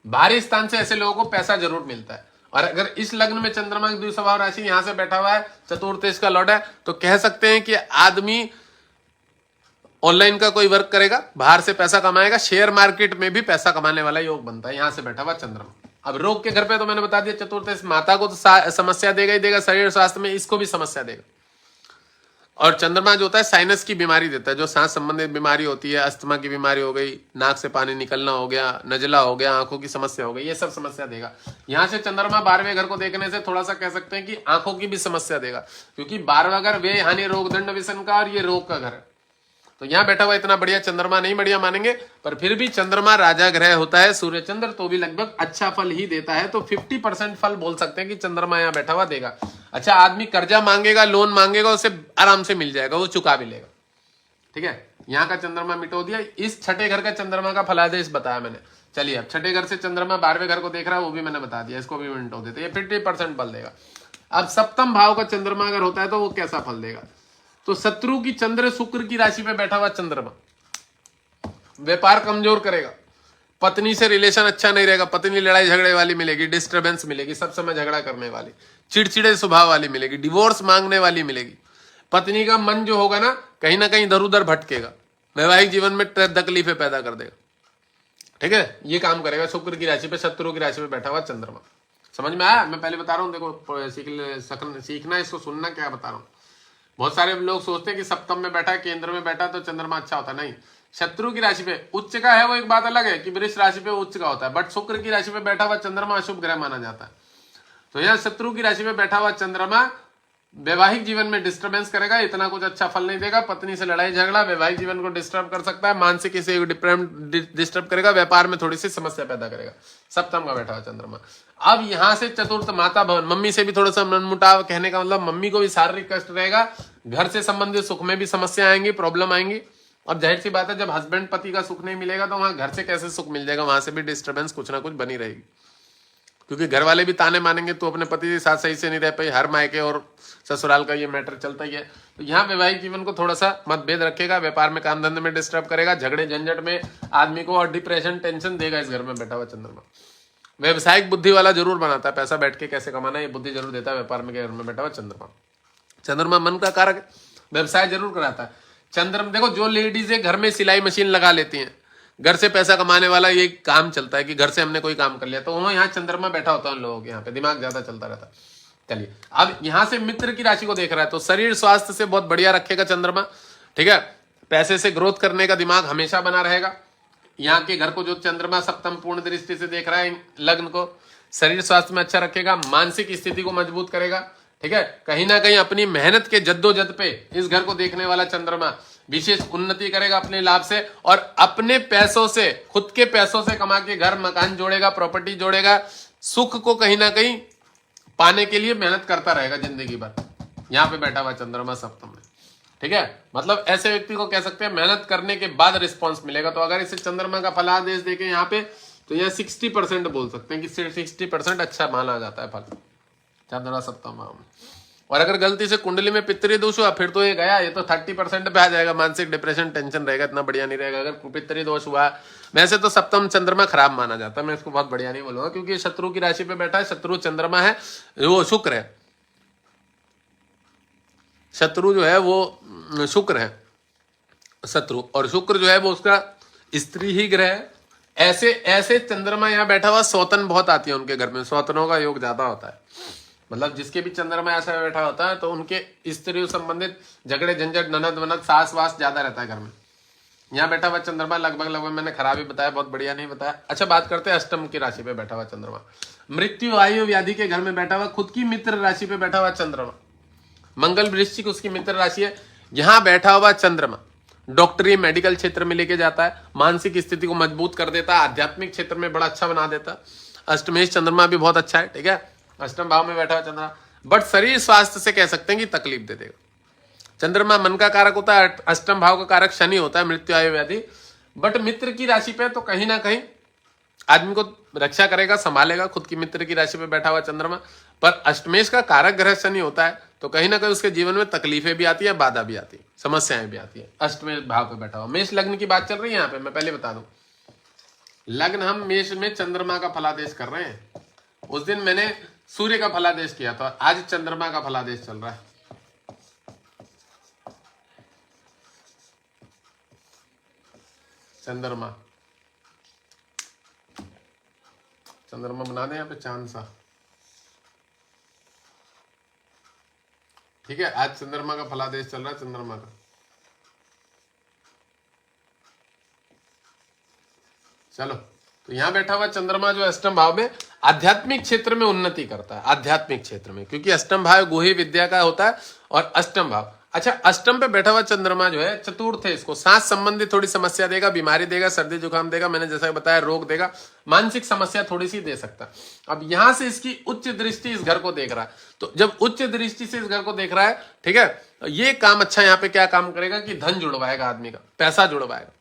बाहरी स्थान से ऐसे लोगों को पैसा जरूर मिलता है। और अगर इस लग्न में चंद्रमा की द्विस्वभाव राशि यहां से बैठा हुआ है, चतुर्थ इसका लॉर्ड है, तो कह सकते हैं कि आदमी ऑनलाइन का कोई वर्क करेगा, बाहर से पैसा कमाएगा, शेयर मार्केट में भी पैसा कमाने वाला योग बनता है यहां से बैठा हुआ चंद्रमा। अब रोग के घर पे तो मैंने बता दिया चतुर्थ इस माता को तो समस्या देगा ही देगा, शरीर स्वास्थ्य में इसको भी समस्या देगा। और चंद्रमा जो होता है साइनस की बीमारी देता है, जो सांस संबंधित बीमारी होती है, अस्थमा की बीमारी हो गई, नाक से पानी निकलना हो गया, नजला हो गया, आंखों की समस्या हो गई, ये सब समस्या देगा। यहां से चंद्रमा 12वें घर को देखने से थोड़ा सा कह सकते हैं कि आंखों की भी समस्या देगा, क्योंकि 12वां घर वे हानि रोग दंड व्यसन का और ये रोग का घर है। तो यहां बैठा हुआ इतना बढ़िया चंद्रमा नहीं बढ़िया मानेंगे, पर फिर भी चंद्रमा राजा ग्रह होता है सूर्य चंद्र, तो भी लगभग अच्छा फल ही देता है। तो 50% फल बोल सकते हैं कि चंद्रमा यहां बैठा हुआ देगा। अच्छा आदमी कर्जा मांगेगा, लोन मांगेगा, उसे आराम से मिल जाएगा, वो चुका भी लेगा, ठीक है। यहाँ का चंद्रमा मिटो दिया। इस छठे घर का चंद्रमा का फलादेश बताया मैंने। चलिए अब छठे घर से चंद्रमा 12वें घर को देख रहा है, वो भी मैंने बता दिया, इसको भी मिटो देते, ये 50% फल देगा। अब सप्तम भाव का चंद्रमा अगर होता है तो वो कैसा फल देगा, तो शत्रु की चंद्र शुक्र की राशि पे बैठा हुआ चंद्रमा व्यापार कमजोर करेगा, पत्नी से रिलेशन अच्छा नहीं रहेगा, पत्नी लड़ाई झगड़े वाली मिलेगी, डिस्टर्बेंस मिलेगी, सब समय झगड़ा करने वाली, चिड़चिड़े स्वभाव वाली मिलेगी, डिवोर्स मांगने वाली मिलेगी। पत्नी का मन जो होगा ना कहीं इधर उधर भटकेगा, वैवाहिक जीवन में तकलीफें पैदा कर देगा, ठीक है। ये काम करेगा शुक्र की राशि पे, शत्रु की राशि पे बैठा हुआ चंद्रमा। समझ में आया? मैं पहले बता रहा हूँ, देखो सीखना इसको, सुनना क्या बता रहा हूँ। बहुत सारे लोग सोचते हैं कि सप्तम में बैठा है, केंद्र में बैठा तो चंद्रमा अच्छा होता है, नहीं। शत्रु की राशि पे उच्च का है वो एक बात अलग है कि वृष राशि पे उच्च का होता है, बट शुक्र की राशि पे बैठा हुआ चंद्रमा अशुभ ग्रह माना जाता है। तो यह शत्रु की राशि पे बैठा हुआ चंद्रमा वैवाहिक जीवन में डिस्टर्बेंस करेगा, इतना कुछ अच्छा फल नहीं देगा। पत्नी से लड़ाई झगड़ा वैवाहिक जीवन को डिस्टर्ब कर सकता है, मानसिक इसे डिस्टर्ब करेगा, व्यापार में थोड़ी सी समस्या पैदा करेगा। सप्तम का बैठा हुआ चंद्रमा। अब यहां से चतुर्थ माता भवन, मम्मी से भी थोड़ा सा मनमुटाव, कहने का मतलब मम्मी को भी शारीरिक कष्ट रहेगा, घर से संबंधित सुख में भी समस्या आएंगी, प्रॉब्लम आएंगी। और जाहिर सी बात है जब हस्बैंड पति का सुख नहीं मिलेगा तो वहां घर से कैसे सुख मिल जाएगा, वहां से भी डिस्टर्बेंस कुछ ना कुछ बनी रहेगी, क्योंकि घर वाले भी ताने मानेंगे तो अपने पति के साथ सही से नहीं रह पाई। हर मायके और ससुराल का ये मैटर चलता ही है। तो यहाँ वैवाहिक जीवन को थोड़ा सा मतभेद रखेगा, व्यापार में काम धंधे में डिस्टर्ब करेगा, झगड़े झंझट में आदमी को और डिप्रेशन टेंशन देगा इस घर में बैठा हुआ चंद्रमा। व्यवसायिक बुद्धि वाला जरूर बनाता है, पैसा बैठ के कैसे कमाना है ये बुद्धि जरूर देता है व्यापार में, घर में बैठा हुआ चंद्रमा। चंद्रमा मन का कारक है, व्यवसाय जरूर कराता है। चंद्रमा देखो जो लेडीज है घर में सिलाई मशीन लगा लेती हैं, घर से पैसा कमाने वाला ये काम चलता है कि घर से हमने कोई काम कर लिया, तो वहां यहाँ चंद्रमा बैठा होता है उन लोगों के, यहाँ पे दिमाग ज्यादा चलता रहता है। चलिए अब यहां से मित्र की राशि को देख रहा है, तो शरीर स्वास्थ्य से बहुत बढ़िया रखेगा चंद्रमा, ठीक है। पैसे से ग्रोथ करने का दिमाग हमेशा बना रहेगा। यहाँ के घर को जो चंद्रमा सप्तम पूर्ण दृष्टि से देख रहा है लग्न को, शरीर स्वास्थ्य में अच्छा रखेगा, मानसिक स्थिति को मजबूत करेगा, ठीक है। कहीं ना कहीं अपनी मेहनत के जद्दोजहद पे इस घर को देखने वाला चंद्रमा विशेष उन्नति करेगा अपने लाभ से, और अपने पैसों से, खुद के पैसों से कमा के घर मकान जोड़ेगा, प्रॉपर्टी जोड़ेगा, सुख को कहीं ना कहीं पाने के लिए मेहनत करता रहेगा जिंदगी भर, यहाँ पे बैठा हुआ चंद्रमा सप्तम में, ठीक है। मतलब ऐसे व्यक्ति को कह सकते हैं मेहनत करने के बाद रिस्पॉन्स मिलेगा। तो अगर इसे चंद्रमा का फलादेश देखें यहाँ पे, तो यहाँ 60% बोल सकते हैं कि 60% अच्छा माना जाता है फल चंद्रमा सप्तम भाव में। और अगर गलती से कुंडली में पितृ दोष हुआ फिर तो ये गया, ये तो 30% पे आ जाएगा, मानसिक डिप्रेशन टेंशन रहेगा, इतना बढ़िया नहीं रहेगा। अगर पितृ दोष हुआ, वैसे तो सप्तम चंद्रमा खराब माना जाता है, मैं इसको बहुत बढ़िया नहीं बोलूंगा, क्योंकि ये शत्रु की राशि पे बैठा है। शत्रु चंद्रमा है, वो शुक्र है, शत्रु जो है वो शुक्र है शत्रु, और शुक्र जो है वो उसका स्त्री ही ग्रह है। ऐसे ऐसे चंद्रमा यहाँ बैठा हुआ, सौतन बहुत आती है उनके घर में, सौतनों का योग ज्यादा होता है। मतलब जिसके भी चंद्रमा ऐसा बैठा होता है तो उनके स्त्री संबंधित झगड़े झंझट, ननद वनद, सास वास ज्यादा रहता है घर में। यहाँ बैठा हुआ चंद्रमा लगभग मैंने खराब ही बताया, बहुत बढ़िया नहीं बताया। अच्छा, बात करते हैं अष्टम की राशि पे बैठा हुआ चंद्रमा। मृत्यु आयु व्याधि के घर में बैठा हुआ, खुद की मित्र राशि पे बैठा हुआ चंद्रमा। मंगल वृश्चिक उसकी मित्र राशि है। यहाँ बैठा हुआ चंद्रमा डॉक्टरी मेडिकल क्षेत्र में लेके जाता है, मानसिक स्थिति को मजबूत कर देता है, आध्यात्मिक क्षेत्र में बड़ा अच्छा बना देता है। अष्टमेश चंद्रमा भी बहुत अच्छा है, ठीक है, अष्टम भाव में बैठा हुआ चंद्रमा। बट शरीर स्वास्थ्य से कह सकते हैं कि तकलीफ दे देगा। चंद्रमा मन का कारक होता है, अष्टम भाव का कारक शनि होता है, मृत्यु आयु व्याधि। बट मित्र की राशि पे तो कहीं ना कहीं आदमी को रक्षा करेगा, संभालेगा, खुद की मित्र की राशि पे बैठा हुआ चंद्रमा। पर अष्टमेश का कारक ग्रह शनि होता है, तो कहीं ना कहीं उसके जीवन में तकलीफें भी आती है, बाधा भी आती है, समस्याएं भी आती है। अष्टमेश भाव पे बैठा हुआ, मेष लग्न की बात चल रही है यहाँ पे, मैं पहले बता दूं, लग्न हम मेष में चंद्रमा का फलादेश कर रहे हैं। उस दिन मैंने सूर्य का फलादेश किया था, आज चंद्रमा का फलादेश चल रहा है। चंद्रमा बना दें यहाँ पे चांद सा, ठीक है। आज चंद्रमा का फलादेश चल रहा है, चंद्रमा का। चलो, तो यहां बैठा हुआ चंद्रमा जो अष्टम भाव में आध्यात्मिक क्षेत्र में उन्नति करता है, आध्यात्मिक क्षेत्र में, क्योंकि अष्टम भाव गुही विद्या का होता है और अष्टम भाव। अच्छा, अष्टम पे बैठा हुआ चंद्रमा जो है चतुर्थ है, इसको सांस संबंधित थोड़ी समस्या देगा, बीमारी देगा, सर्दी जुकाम देगा, मैंने जैसा बताया रोग देगा, मानसिक समस्या थोड़ी सी दे सकता है। अब यहां से इसकी उच्च दृष्टि इस घर को देख रहा है, तो जब उच्च दृष्टि से इस घर को देख रहा है, ठीक है, ये काम अच्छा यहाँ पे क्या काम करेगा कि धन जुड़वाएगा, आदमी का पैसा जुड़वाएगा।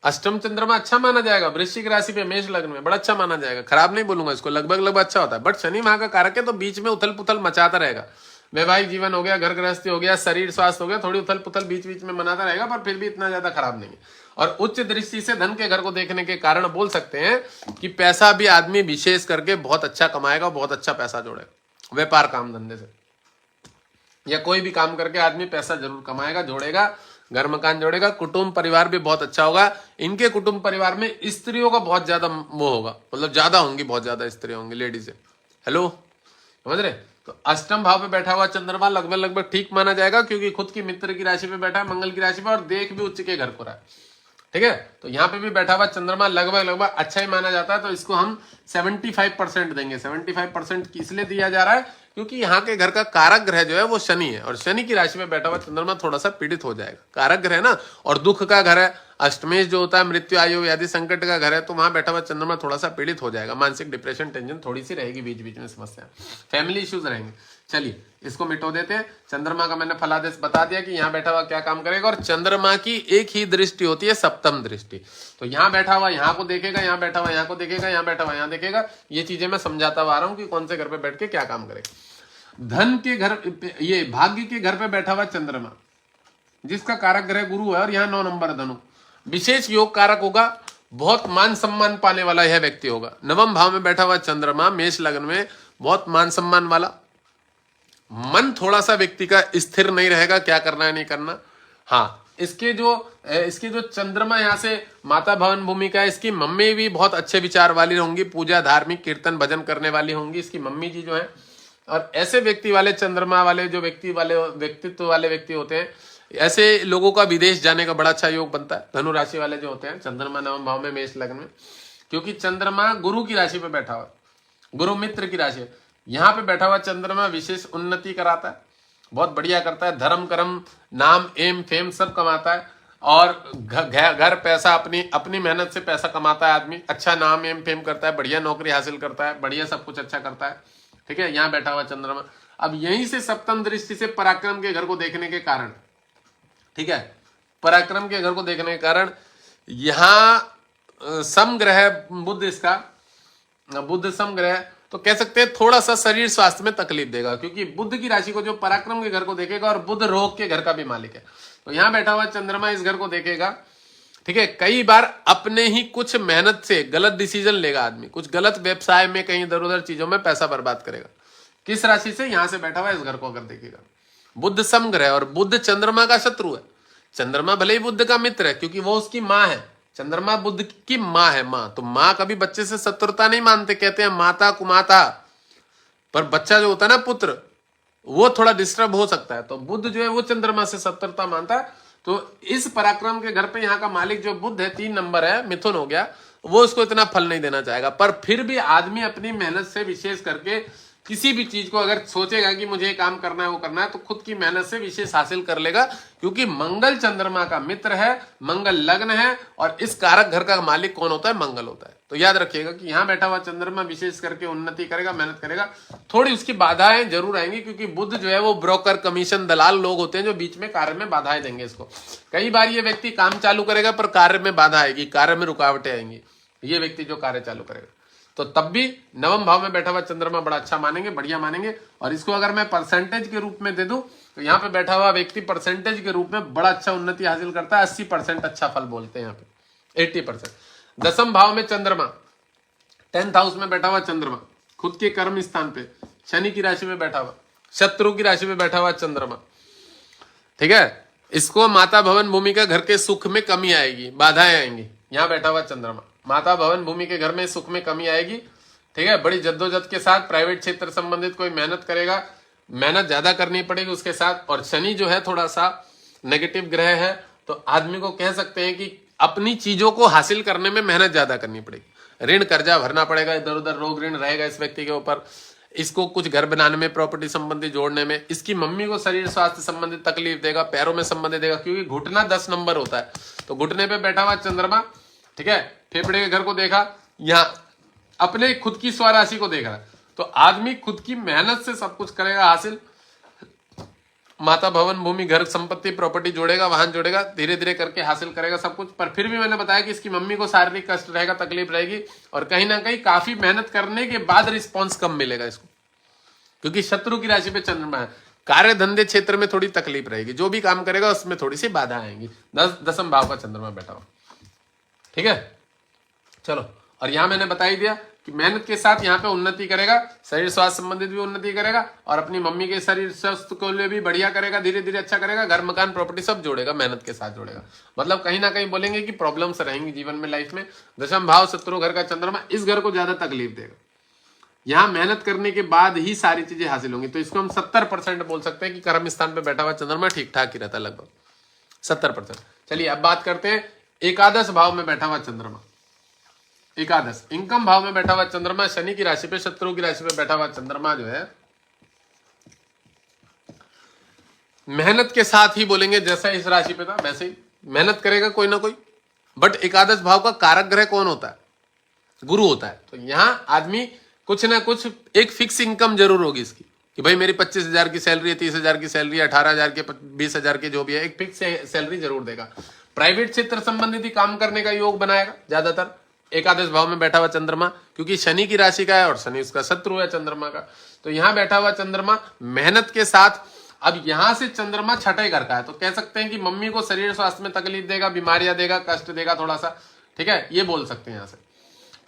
अष्टम चंद्रमा अच्छा माना जाएगा, वृश्चिक राशि पे मेष लग्न में बड़ा अच्छा माना जाएगा, खराब नहीं बोलूंगा इसको, लगभग अच्छा होता है। बट शनि माह का कारक है, तो बीच में उथल पुथल मचाता रहेगा। वैवाहिक जीवन हो गया, घर गृहस्थी हो गया, शरीर स्वास्थ्य हो गया, थोड़ी उथल पुथल बीच बीच में मनाता रहेगा, पर फिर भी इतना ज्यादा खराब नहीं है। और उच्च दृष्टि से धन के घर को देखने के कारण बोल सकते हैं कि पैसा भी आदमी विशेष करके बहुत अच्छा कमाएगा, बहुत अच्छा पैसा जोड़ेगा। व्यापार काम धंधे से या कोई भी काम करके आदमी पैसा जरूर कमाएगा, जोड़ेगा, घर मकान जोड़ेगा। कुटुंब परिवार भी बहुत अच्छा होगा। इनके कुटुंब परिवार में स्त्रियों का बहुत ज्यादा वो होगा, मतलब ज्यादा होंगी, बहुत ज्यादा स्त्रियां होंगी, लेडीज है। हेलो, समझ रहे? तो अष्टम भाव पे बैठा हुआ चंद्रमा लगभग ठीक माना जाएगा, क्योंकि खुद की मित्र की राशि पे बैठा है, मंगल की राशि पे, और देख भी उच्च के घर को रहा है, ठीक है। तो यहाँ पे भी बैठा हुआ चंद्रमा लगभग अच्छा ही माना जाता है। तो इसको हम 75% देंगे। 75% इसलिए दिया जा रहा है क्योंकि यहाँ के घर का कारक ग्रह जो है वो शनि है, और शनि की राशि में बैठा हुआ चंद्रमा थोड़ा सा पीड़ित हो जाएगा। कारक ग्रह ना, और दुख का घर है, अष्टमेश जो होता है मृत्यु आयु आदि संकट का घर है, तो वहां बैठा हुआ चंद्रमा थोड़ा सा पीड़ित हो जाएगा। मानसिक डिप्रेशन टेंशन थोड़ी सी रहेगी, बीच बीच में समस्या, फैमिली इश्यूज रहेंगे। चलिए इसको मिटो देते हैं। चंद्रमा का मैंने फलादेश बता दिया कि यहाँ बैठा हुआ क्या काम करेगा। और चंद्रमा की एक ही दृष्टि होती है, सप्तम दृष्टि। तो यहाँ बैठा हुआ यहाँ को देखेगा, यहाँ बैठा हुआ यहाँ को देखेगा, यहाँ बैठा हुआ यहाँ देखेगा। ये चीजें मैं समझाता हुआ आ रहा हूँ कि कौन से घर पे बैठ के क्या काम करेगा। धन के घर, ये भाग्य के घर पे बैठा हुआ चंद्रमा जिसका कारक ग्रह गुरु है, और यहाँ 9 नंबर धनु, विशेष योग कारक होगा, बहुत मान सम्मान पाने वाला यह व्यक्ति होगा। नवम भाव में बैठा हुआ चंद्रमा मेष लग्न में, बहुत मान सम्मान वाला। मन थोड़ा सा व्यक्ति का स्थिर नहीं रहेगा, क्या करना है नहीं करना। हाँ, इसके जो चंद्रमा यहाँ से माता भवन भूमि का है, इसकी मम्मी भी बहुत अच्छे विचार वाली होंगी, पूजा धार्मिक कीर्तन भजन करने वाली होंगी इसकी मम्मी जी जो है। और ऐसे व्यक्ति वाले चंद्रमा वाले जो व्यक्तित्व वाले व्यक्ति होते हैं, ऐसे लोगों का विदेश जाने का बड़ा अच्छा योग बनता है। धनु राशि वाले जो होते हैं, चंद्रमा नवम भाव में मेष लग्न में, क्योंकि चंद्रमा गुरु की राशि पे बैठा हुआ, गुरु मित्र की राशि है। यहाँ पे बैठा हुआ चंद्रमा विशेष उन्नति कराता है, बहुत बढ़िया करता है। धर्म कर्म नाम एम फेम सब कमाता है, और घर पैसा अपनी मेहनत से पैसा कमाता है आदमी, अच्छा नाम एम फेम करता है, बढ़िया नौकरी हासिल करता है, बढ़िया सब कुछ अच्छा करता है, ठीक है। यहाँ बैठा हुआ चंद्रमा अब यहीं से सप्तम दृष्टि से पराक्रम के घर को देखने के कारण, ठीक है, पराक्रम के घर को देखने के कारण यहां समग्रह बुध, इसका बुध समग्रह, तो कह सकते हैं थोड़ा सा शरीर स्वास्थ्य में तकलीफ देगा, क्योंकि बुध की राशि को जो पराक्रम के घर को देखेगा और बुध रोग के घर का भी मालिक है, तो यहां बैठा हुआ चंद्रमा इस घर को देखेगा, ठीक है। कई बार अपने ही कुछ मेहनत से गलत डिसीजन लेगा आदमी, कुछ गलत व्यवसाय में कहीं इधर उधर चीजों में पैसा बर्बाद करेगा। किस राशि से? यहां से बैठा हुआ इस घर को अगर देखेगा। बुध समग्रह और बुध चंद्रमा का शत्रु है। चंद्रमा भले ही बुध का मित्र है क्योंकि वो उसकी माँ है, चंद्रमा बुध की माँ है, माँ, तो माँ कभी बच्चे से शत्रुता नहीं मानते, कहते हैं माता कुमाता, पर बच्चा जो होता है ना पुत्र, वो थोड़ा डिस्टर्ब हो सकता है, तो बुध जो है वो चंद्रमा से शत्रुता मानता है। तो इस पराक्रम के घर पे यहाँ का मालिक जो बुध है, 3 नंबर है, मिथुन हो गया, वो उसको इतना फल नहीं देना चाहेगा। पर फिर भी आदमी अपनी मेहनत से विशेष करके किसी भी चीज को अगर सोचेगा कि मुझे काम करना है, वो करना है, तो खुद की मेहनत से विशेष हासिल कर लेगा, क्योंकि मंगल चंद्रमा का मित्र है, मंगल लग्न है, और इस कारक घर का मालिक कौन होता है? मंगल होता है। तो याद रखिएगा कि यहाँ बैठा हुआ चंद्रमा विशेष करके उन्नति करेगा, मेहनत करेगा। थोड़ी उसकी बाधाएं जरूर आएंगी, क्योंकि बुध जो है वो ब्रोकर, कमीशन, दलाल लोग होते हैं जो बीच में कार्य में बाधाएं देंगे इसको। कई बार ये व्यक्ति काम चालू करेगा पर कार्य में बाधा आएगी, कार्य में रुकावटें आएंगी, ये व्यक्ति जो कार्य चालू करेगा। तो तब भी नवम भाव में बैठा हुआ चंद्रमा बड़ा अच्छा मानेंगे, बढ़िया मानेंगे। और इसको अगर मैं परसेंटेज के रूप में दे दूं तो यहाँ पे बैठा हुआ व्यक्ति परसेंटेज के रूप में बड़ा अच्छा उन्नति हासिल करता है। 80% अच्छा फल बोलते हैं यहाँ पे, 80%। दसम भाव में चंद्रमा, 10th हाउस में बैठा हुआ चंद्रमा, खुद के कर्म स्थान पे शनि की राशि में बैठा हुआ, शत्रु की राशि में बैठा हुआ चंद्रमा, ठीक है। इसको माता भवन भूमि का घर के सुख में कमी आएगी, बाधाएं आएंगी। यहाँ बैठा हुआ चंद्रमा, माता भवन भूमि के घर में सुख में कमी आएगी, ठीक है। बड़ी जद्दोजहद के साथ प्राइवेट क्षेत्र संबंधित कोई मेहनत करेगा, मेहनत ज्यादा करनी पड़ेगी उसके साथ। और शनि जो है थोड़ा सा नेगेटिव ग्रह है, तो आदमी को कह सकते हैं कि अपनी चीजों को हासिल करने में मेहनत ज्यादा करनी पड़ेगी, ऋण कर्जा भरना पड़ेगा, इधर उधर रोग ऋण रहेगा इस व्यक्ति के ऊपर। इसको कुछ घर बनाने में, प्रॉपर्टी संबंधी जोड़ने में, इसकी मम्मी को शरीर स्वास्थ्य संबंधित तकलीफ देगा, पैरों में संबंधित देगा, क्योंकि घुटना 10 नंबर होता है, तो घुटने पे बैठा हुआ चंद्रमा, ठीक है। फेफड़े के घर को देखा, यहाँ अपने खुद की स्वराशि को देख रहा है, तो आदमी खुद की मेहनत से सब कुछ करेगा हासिल। माता भवन भूमि घर संपत्ति प्रॉपर्टी जोड़ेगा, वाहन जोड़ेगा, धीरे धीरे करके हासिल करेगा सब कुछ। पर फिर भी मैंने बताया कि इसकी मम्मी को शारीरिक कष्ट रहेगा, तकलीफ रहेगी, और कहीं ना कहीं काफी मेहनत करने के बाद रिस्पॉन्स कम मिलेगा इसको, क्योंकि शत्रु की राशि पे चंद्रमा है। कार्य धंधे क्षेत्र में थोड़ी तकलीफ रहेगी, जो भी काम करेगा उसमें थोड़ी सी बाधा आएंगी। 10th भाव का चंद्रमा बैठा हुआ, ठीक है। चलो, और यहां मैंने बता ही दिया कि मेहनत के साथ यहाँ पे उन्नति करेगा, शरीर स्वास्थ्य संबंधित भी उन्नति करेगा, और अपनी मम्मी के शरीर स्वास्थ्य को लिए भी बढ़िया करेगा, धीरे धीरे अच्छा करेगा, घर मकान प्रॉपर्टी सब जोड़ेगा, मेहनत के साथ जोड़ेगा। मतलब कहीं ना कहीं बोलेंगे कि प्रॉब्लम्स रहेंगी जीवन में, लाइफ में। दशम भाव शत्रु घर का चंद्रमा इस घर को ज्यादा तकलीफ देगा। यहाँ मेहनत करने के बाद ही सारी चीजें हासिल होंगी, तो इसको हम 70% बोल सकते हैं कि कर्म स्थान पे बैठा हुआ चंद्रमा ठीक ठाक ही रहता है, लगभग 70%। चलिए अब बात करते हैं एकादश भाव में बैठा हुआ चंद्रमा। एकादश इनकम भाव में बैठा हुआ चंद्रमा, शनि की राशि पे, शत्रु की राशि पे बैठा हुआ चंद्रमा जो है मेहनत के साथ ही बोलेंगे, जैसा इस राशि पे था वैसे ही मेहनत करेगा कोई ना कोई। बट एकादश भाव का कारक ग्रह कौन होता है? गुरु होता है। तो यहां आदमी कुछ ना कुछ एक फिक्स इनकम जरूर होगी इसकी, कि भाई मेरी 25,000 की सैलरी है, 30,000 की सैलरी है, 18,000 की, 20,000 की, जो भी है, एक फिक्स सैलरी जरूर देगा। प्राइवेट क्षेत्र संबंधित ही काम करने का योग बनाएगा ज्यादातर एकादश भाव में बैठा हुआ चंद्रमा, क्योंकि शनि की राशि का है और शनि उसका शत्रु है चंद्रमा का। तो यहां बैठा हुआ चंद्रमा मेहनत के साथ, अब यहां से चंद्रमा छठे घर का है, तो कह सकते हैं कि मम्मी को शरीर स्वास्थ्य में तकलीफ देगा, बीमारियां देगा, कष्ट देगा थोड़ा सा, ठीक है, ये बोल सकते हैं यहां से।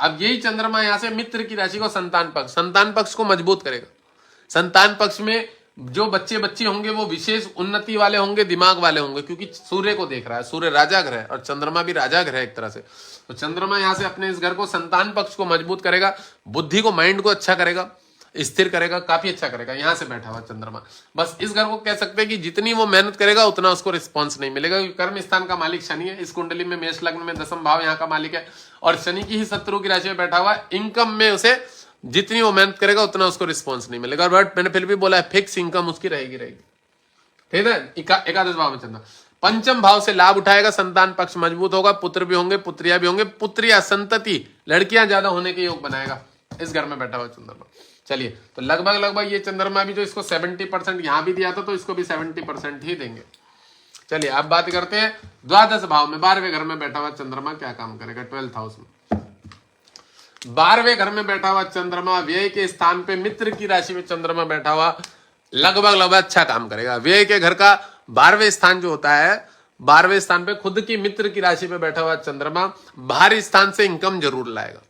अब यही चंद्रमा यहां से मित्र की राशि को संतान पक्ष को मजबूत करेगा। संतान पक्ष में जो बच्चे बच्चे होंगे वो विशेष उन्नति वाले होंगे, दिमाग वाले होंगे, क्योंकि सूर्य को देख रहा है, सूर्य राजा ग्रह है और चंद्रमा भी राजा ग्रह है एक तरह से। तो चंद्रमा यहां से अपने इस घर को, संतान पक्ष को मजबूत करेगा, बुद्धि को, माइंड को अच्छा करेगा, स्थिर करेगा, काफी अच्छा करेगा यहां से बैठा हुआ चंद्रमा। बस इस घर को कह सकते हैं कि जितनी वो मेहनत करेगा उतना उसको रिस्पॉन्स नहीं मिलेगा, क्योंकि कर्म स्थान का मालिक शनि है। इस कुंडली में मेष लग्न में दशम भाव यहाँ का मालिक है, और शनि की ही शत्रु की राशि में बैठा हुआ है। इनकम में उसे जितनी वो मेहनत करेगा उतना उसको रिस्पॉन्स नहीं मिलेगा, बट मैंने फिर भी बोला है फिक्स इनकम उसकी रहेगी। ठीक है, एकादश भाव में चंद्रमा। पंचम भाव से लाभ उठाएगा, संतान पक्ष मजबूत होगा, पुत्र भी होंगे, पुत्रियां भी होंगे, पुत्रियां संतति लड़कियां ज्यादा होने के योग बनाएगा इस घर में बैठा हुआ चंद्रमा। चलिए, तो लगभग लगभग ये चंद्रमा भी जो इसको 70% यहाँ भी दिया था, तो इसको भी 70% ही देंगे। चलिए अब बात करते हैं द्वादश भाव में 12वें घर में बैठा हुआ चंद्रमा क्या काम करेगा 12th हाउस में। 12वें घर में बैठा हुआ चंद्रमा व्यय के स्थान पे मित्र की राशि में चंद्रमा बैठा हुआ लगभग लगभग अच्छा काम करेगा। व्यय के घर का 12वें स्थान जो होता है, 12वें स्थान पे खुद की मित्र की राशि पे बैठा हुआ चंद्रमा बाहरी स्थान से इनकम जरूर लाएगा।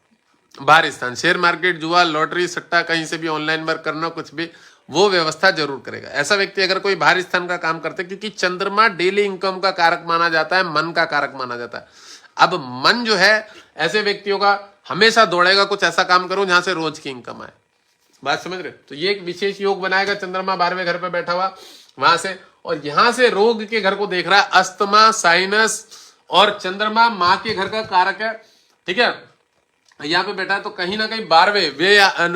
बाहरी स्थान, शेयर मार्केट, जुआ, लॉटरी, सट्टा, कहीं से भी ऑनलाइन वर्क करना, कुछ भी, वो व्यवस्था जरूर करेगा। ऐसा व्यक्ति अगर कोई बाहरी स्थान का काम करते, क्योंकि चंद्रमा डेली इनकम का कारक माना जाता है, मन का कारक माना जाता है। अब मन जो है ऐसे व्यक्तियों का हमेशा दौड़ेगा, कुछ ऐसा काम करो जहां से रोज की इनकम आए। बात समझ रहे? तो ये एक विशेष योग बनाएगा चंद्रमा 12वें घर पे बैठा हुआ वहां से, और यहां से रोग के घर को देख रहा है, अस्थमा, साइनस, और चंद्रमा मां के घर का कारक है। ठीक है, यहाँ पे बैठा है, तो कहीं ना कहीं 12वें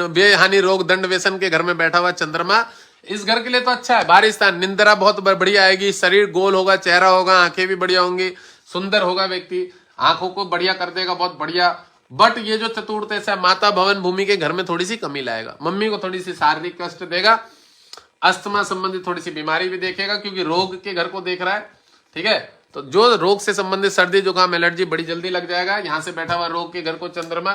व्यय हानि रोग दंड व्यसन के घर में बैठा हुआ चंद्रमा इस घर के लिए तो अच्छा है। बाहरी स्थान, निंद्रा बहुत बढ़िया आएगी, शरीर गोल होगा, चेहरा होगा, आंखें भी बढ़िया होंगी, सुंदर होगा व्यक्ति, आंखों को बढ़िया कर देगा, बहुत बढ़िया। बट ये जो चतुर्थ है माता भवन भूमि के घर में थोड़ी सी कमी लाएगा, मम्मी को थोड़ी सी शारीरिक कष्ट देगा, अस्थमा संबंधित थोड़ी सी बीमारी भी देखेगा, क्योंकि रोग के घर को देख रहा है। ठीक है, तो जो रोग से संबंधित सर्दी जुकाम एलर्जी बड़ी जल्दी लग जाएगा, यहां से बैठा हुआ रोग के घर को चंद्रमा।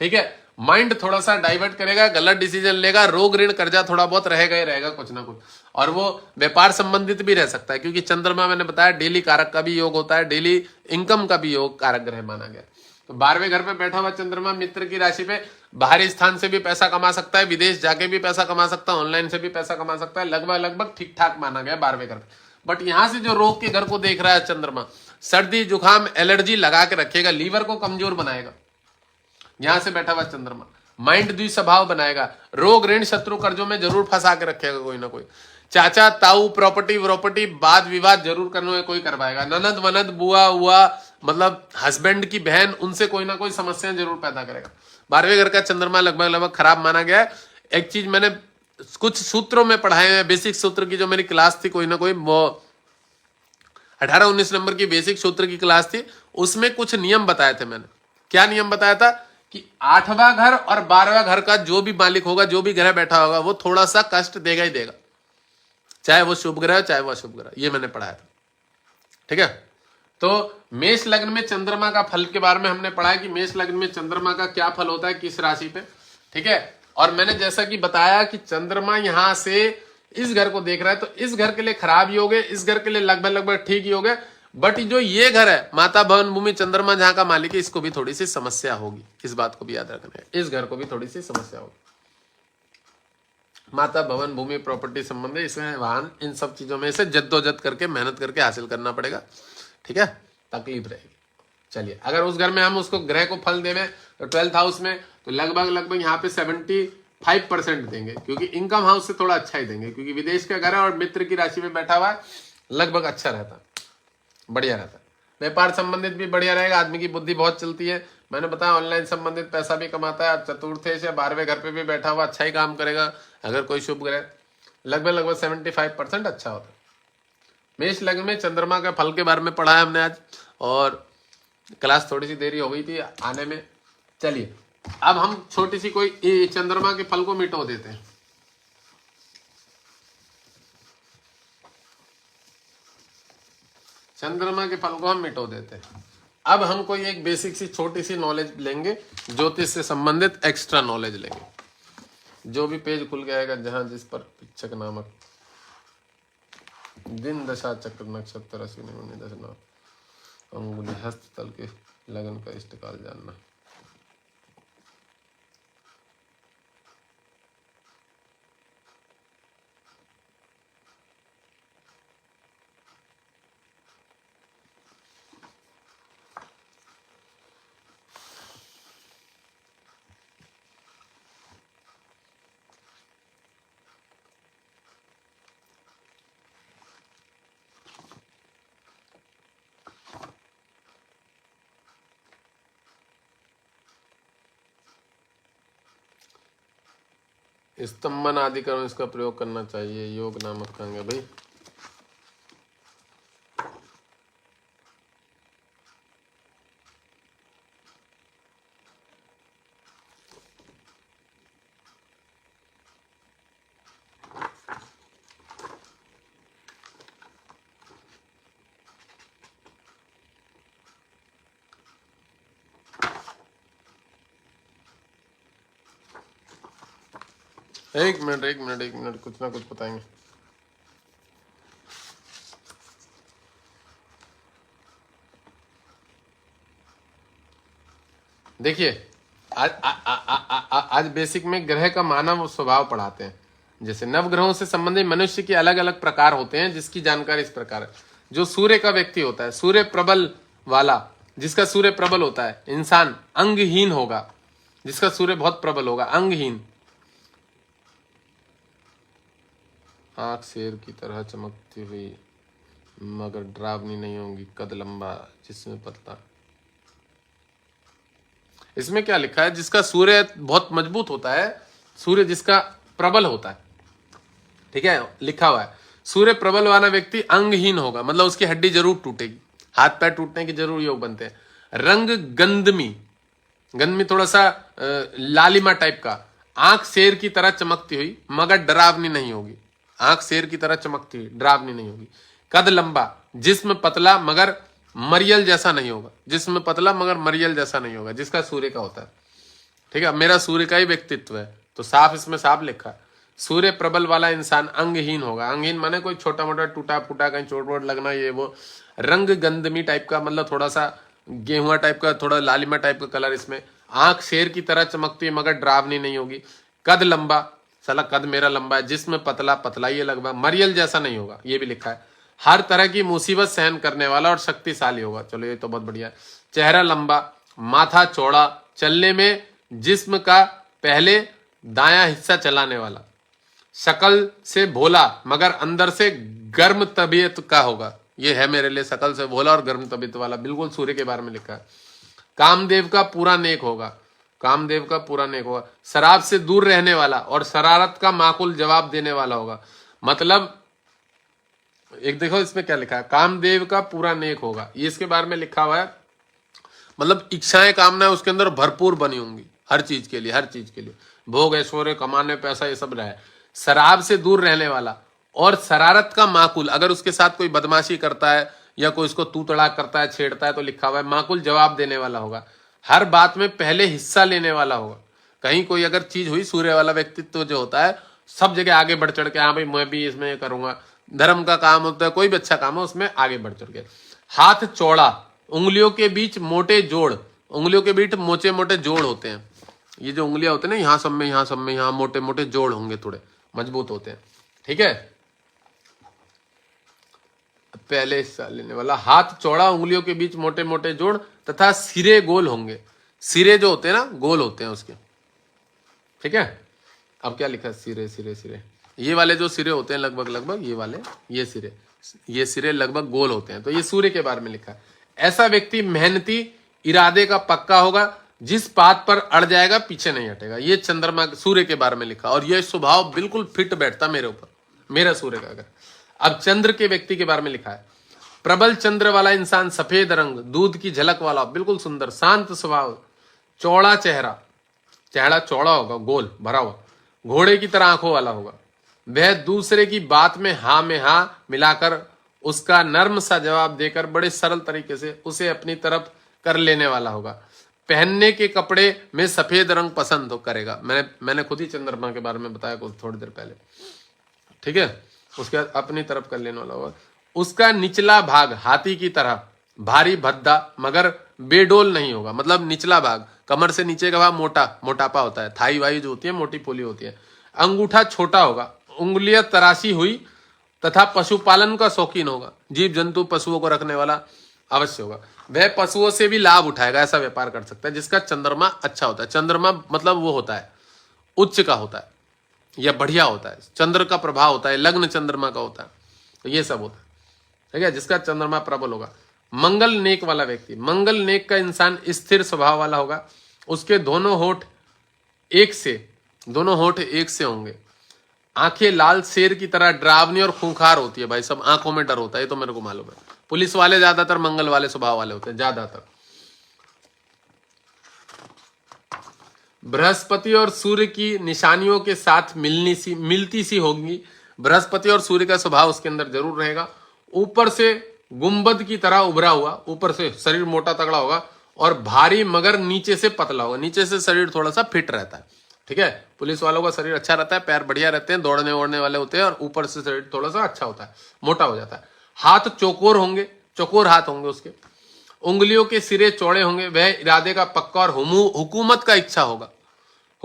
ठीक है, माइंड थोड़ा सा डाइवर्ट करेगा, गलत डिसीजन लेगा, रोग ऋण कर्जा थोड़ा बहुत रहेगा ही रहेगा कुछ ना कुछ, और वो व्यापार संबंधित भी रह सकता है, क्योंकि चंद्रमा मैंने बताया डेली कारक का भी योग होता है, डेली इनकम का भी योग कारक ग्रह माना गया। तो 12वें घर पे बैठा हुआ चंद्रमा मित्र की राशि पे बाहरी स्थान से भी पैसा कमा सकता है, विदेश जाके भी पैसा कमा सकता है, ऑनलाइन से भी पैसा कमा सकता है, लगभग लगभग ठीक ठाक माना गया 12वें घर पे। बट यहां से जो रोग के घर को देख रहा है चंद्रमा, सर्दी जुकाम एलर्जी लगा के रखेगा, लीवर को कमजोर बनाएगा। यहां से बैठा हुआ चंद्रमा माइंड द्विस्वभाव बनाएगा, रोग ऋण शत्रु कर्जों में जरूर फंसा के रखेगा कोई ना कोई, चाचा ताऊ प्रॉपर्टी वाद विवाद जरूर करने में कोई करवाएगा, ननद वनद बुआ हुआ, मतलब हस्बैंड की बहन, उनसे कोई ना कोई समस्याएं जरूर पैदा करेगा। 12वें घर का चंद्रमा लगभग लगभग खराब माना गया है। एक चीज मैंने कुछ सूत्रों में पढ़ाए हैं, बेसिक सूत्र की जो मेरी क्लास थी कोई ना कोई, वो 18-19 नंबर की बेसिक सूत्र की क्लास थी, उसमें कुछ नियम बताए थे मैंने। क्या नियम बताया था कि 8वां घर और 12वां घर का जो भी मालिक होगा, जो भी ग्रह बैठा होगा, वो थोड़ा सा कष्ट देगा ही देगा, चाहे वो शुभ ग्रह चाहे वो अशुभ ग्रह, ये मैंने पढ़ाया था। ठीक है, तो मेष लग्न में चंद्रमा का फल के बारे में हमने पढ़ा है कि मेष लग्न में चंद्रमा का क्या फल होता है किस राशि पे। ठीक है, और मैंने जैसा कि बताया कि चंद्रमा यहां से इस घर को देख रहा है, तो इस घर के लिए खराब योग है, इस घर के लिए लगभग लगभग ठीक योग है। बट जो ये घर है माता भवन भूमि चंद्रमा जहां का मालिक है, इसको भी थोड़ी सी समस्या होगी, इस बात को भी याद रखना है, इस घर को भी थोड़ी सी समस्या होगी। माता भवन भूमि प्रॉपर्टी संबंधी, इसमें वाहन, इन सब चीजों में से जद्दोजहद करके मेहनत करके हासिल करना पड़ेगा। ठीक है, तकलीफ रहेगी। चलिए, अगर उस घर में हम उसको ग्रह को फल देवे तो 12th हाउस में, तो लगभग लगभग यहाँ पे 75% देंगे, क्योंकि इनकम हाउस से थोड़ा अच्छा ही देंगे, क्योंकि विदेश का घर है और मित्र की राशि में बैठा हुआ है, लगभग अच्छा रहता है, बढ़िया रहता है। व्यापार संबंधित भी बढ़िया रहेगा, आदमी की बुद्धि बहुत चलती है, मैंने बताया ऑनलाइन संबंधित पैसा भी कमाता है, चतुर्थे से 12वें घर पे भी बैठा हुआ अच्छा ही काम करेगा। अगर कोई शुभ ग्रह, लगभग लगभग 75% अच्छा होता है। मेष लग्न में चंद्रमा के फल के बारे में पढ़ा है हमने आज, और क्लास थोड़ी सी देरी हो गई थी आने में। चलिए, अब हम छोटी सी कोई चंद्रमा के फल को मिटो देते हैं। चंद्रमा के फल को हम मिटो देते हैं। अब हम कोई एक बेसिक सी छोटी सी नॉलेज लेंगे, ज्योतिष से संबंधित एक्स्ट्रा नॉलेज लेंगे। जो भी पेज खुल गया है जहां जिस पर पिच्छक नामक दिन दशा चक्र नक्षत्र राशि दशा अंगुली हस्त तल के लगन का इष्टकाल जानना। स्तंभन आदि कर्म इसका प्रयोग करना चाहिए, योग नामक कहेंगे भाई। एक मिनट एक मिनट एक मिनट, कुछ ना कुछ बताएंगे। देखिए आज बेसिक में ग्रह का मानव स्वभाव पढ़ाते हैं। जैसे नवग्रहों से संबंधित मनुष्य के अलग अलग प्रकार होते हैं, जिसकी जानकारी इस प्रकार है। जो सूर्य का व्यक्ति होता है, सूर्य प्रबल वाला, जिसका सूर्य प्रबल होता है, इंसान अंगहीन होगा। जिसका सूर्य बहुत प्रबल होगा, अंगहीन। आंख शेर की तरह चमकती हुई मगर डरावनी नहीं होगी, कद लंबा जिसमें पतला। इसमें क्या लिखा है? जिसका सूर्य बहुत मजबूत होता है, सूर्य जिसका प्रबल होता है, ठीक है, लिखा हुआ है सूर्य प्रबल वाला व्यक्ति अंगहीन होगा, मतलब उसकी हड्डी जरूर टूटेगी, हाथ पैर टूटने के जरूर योग बनते हैं। रंग गंधमी, गंधमी थोड़ा सा लालिमा टाइप का। आंख शेर की तरह चमकती हुई मगर डरावनी नहीं होगी, आंख शेर की तरह चमकती हुई, डरावनी नहीं होगी। कद लंबा, जिस्म पतला मगर मरियल जैसा नहीं होगा, जिस्म पतला मगर मरियल जैसा नहीं होगा, जिसका सूर्य का होता है। ठीक है, मेरा सूर्य का ही व्यक्तित्व है, तो साफ इसमें साफ लिखा है सूर्य प्रबल वाला इंसान अंगहीन होगा। अंगहीन माने कोई छोटा मोटा टूटा फूटा कहीं चोट वोट लगना, ये वो। रंग गंधमी टाइप का, मतलब थोड़ा सा गेहुआ टाइप का, थोड़ा लालिमा टाइप का कलर इसमें। आंख शेर की तरह चमकती है मगर डरावनी नहीं होगी। कद लंबा, साला कद मेरा लंबा है। जिस्म पतला, पतला ये लगभग मरियल जैसा नहीं होगा, ये भी लिखा है। हर तरह की मुसीबत सहन करने वाला और शक्तिशाली होगा। चलो ये तो बहुत बढ़िया है। चेहरा लंबा, माथा चौड़ा, चलने में जिस्म का पहले दायां हिस्सा चलाने वाला, शकल से भोला मगर अंदर से गर्म तबीयत का होगा। ये है मेरे लिए, शकल से भोला और गर्म तबीयत वाला, बिल्कुल सूर्य के बारे में लिखा है। कामदेव का पूरा नेक होगा, कामदेव का पूरा नेक होगा। शराब से दूर रहने वाला और शरारत का माकूल जवाब देने वाला होगा। मतलब एक देखो इसमें क्या लिखा है, कामदेव का पूरा नेक होगा, ये इसके बारे में लिखा हुआ है। मतलब इच्छाएं कामनाएं उसके अंदर भरपूर बनी होंगी, हर चीज के लिए, हर चीज के लिए। भोग ऐश्वर्य, कमाने पैसा, ये सब रहे। शराब से दूर रहने वाला और शरारत का माकूल, अगर उसके साथ कोई बदमाशी करता है या कोई उसको तू तड़ाक करता है, छेड़ता है, तो लिखा हुआ है माकूल जवाब देने वाला होगा। हर बात में पहले हिस्सा लेने वाला होगा। कहीं कोई अगर चीज हुई, सूर्य वाला व्यक्तित्व जो होता है सब जगह आगे बढ़ चढ़ के, हाँ भाई मैं भी इसमें करूंगा। धर्म का काम होता है, कोई भी अच्छा काम हो उसमें आगे बढ़ चढ़ के। हाथ चौड़ा, उंगलियों के बीच मोटे जोड़, उंगलियों के बीच मोटे मोटे जोड़ होते हैं। ये जो उंगलियां होते हैं ना, यहाँ सब में, यहाँ सब में, यहाँ मोटे मोटे जोड़ होंगे, थोड़े मजबूत होते हैं। ठीक है, पहले हिस्सा लेने वाला। हाथ चौड़ा, उंगलियों के बीच मोटे मोटे जोड़ तथा सिरे गोल होंगे। सिरे जो होते हैं ना, गोल होते हैं उसके। ठीक है, अब क्या लिखा है, सिरे सिरे सिरे, ये वाले जो सिरे होते हैं लगभग लगभग, ये वाले, ये सिरे लगभग गोल होते हैं। तो ये सूर्य के बारे में लिखा है। ऐसा व्यक्ति मेहनती, इरादे का पक्का होगा, जिस बात पर अड़ जाएगा पीछे नहीं हटेगा। ये चंद्रमा सूर्य के बारे में लिखा, और ये स्वभाव बिल्कुल फिट बैठता मेरे ऊपर, मेरा सूर्य का। अगर अब चंद्र के व्यक्ति के बारे में लिखा है, प्रबल चंद्र वाला इंसान, सफेद रंग, दूध की झलक वाला, बिल्कुल सुंदर, शांत स्वभाव, चौड़ा चेहरा, चेहरा चौड़ा होगा, गोल भरा हुआ, घोड़े की तरह आंखों वाला होगा। वह दूसरे की बात में हाँ मिलाकर उसका नर्म सा जवाब देकर बड़े सरल तरीके से उसे अपनी तरफ कर लेने वाला होगा। पहनने के कपड़े में सफेद रंग पसंद करेगा। मैंने खुद ही चंद्रमा के बारे में बताया कुछ थोड़ी देर पहले। ठीक है, उसके बाद अपनी तरफ कर लेने वाला होगा। उसका निचला भाग हाथी की तरह भारी भद्दा मगर बेडोल नहीं होगा। मतलब निचला भाग, कमर से नीचे का भाग मोटापा होता है, थाई वाई जो होती है मोटी पोली होती है। अंगूठा छोटा होगा, उंगलियां तराशी हुई तथा पशुपालन का शौकीन होगा। जीव जंतु पशुओं को रखने वाला अवश्य होगा। वह पशुओं से भी लाभ उठाएगा, ऐसा व्यापार कर सकता है जिसका चंद्रमा अच्छा होता है। चंद्रमा मतलब वो होता है उच्च का होता है या बढ़िया होता है, चंद्र का प्रभाव होता है, लग्न चंद्रमा का होता है, तो ये सब होता है। ठीक है, जिसका चंद्रमा प्रबल होगा। मंगल नेक वाला व्यक्ति, मंगल नेक का इंसान स्थिर स्वभाव वाला होगा। उसके दोनों होठ एक से होंगे। आंखें लाल शेर की तरह डरावनी और खूंखार होती है। भाई सब आंखों में डर होता है, ये तो मेरे को मालूम है। पुलिस वाले ज्यादातर मंगल वाले स्वभाव वाले होते हैं, ज्यादातर। बृहस्पति और सूर्य की निशानियों के साथ मिलती सी होंगी। बृहस्पति और सूर्य का स्वभाव उसके अंदर जरूर रहेगा। ऊपर से गुंबद की तरह उभरा हुआ, ऊपर से शरीर मोटा तगड़ा होगा और भारी मगर नीचे से पतला होगा। नीचे से शरीर थोड़ा सा फिट रहता है, ठीक है, पुलिस वालों का शरीर अच्छा रहता है, पैर बढ़िया रहते हैं, दौड़ने ओड़ने वाले होते हैं, और ऊपर से शरीर थोड़ा सा अच्छा होता है, मोटा हो जाता है। हाथ चौकोर होंगे, चौकोर हाथ होंगे उसके, उंगलियों के सिरे चौड़े होंगे, वह इरादे का पक्का और हुकूमत का इच्छा होगा,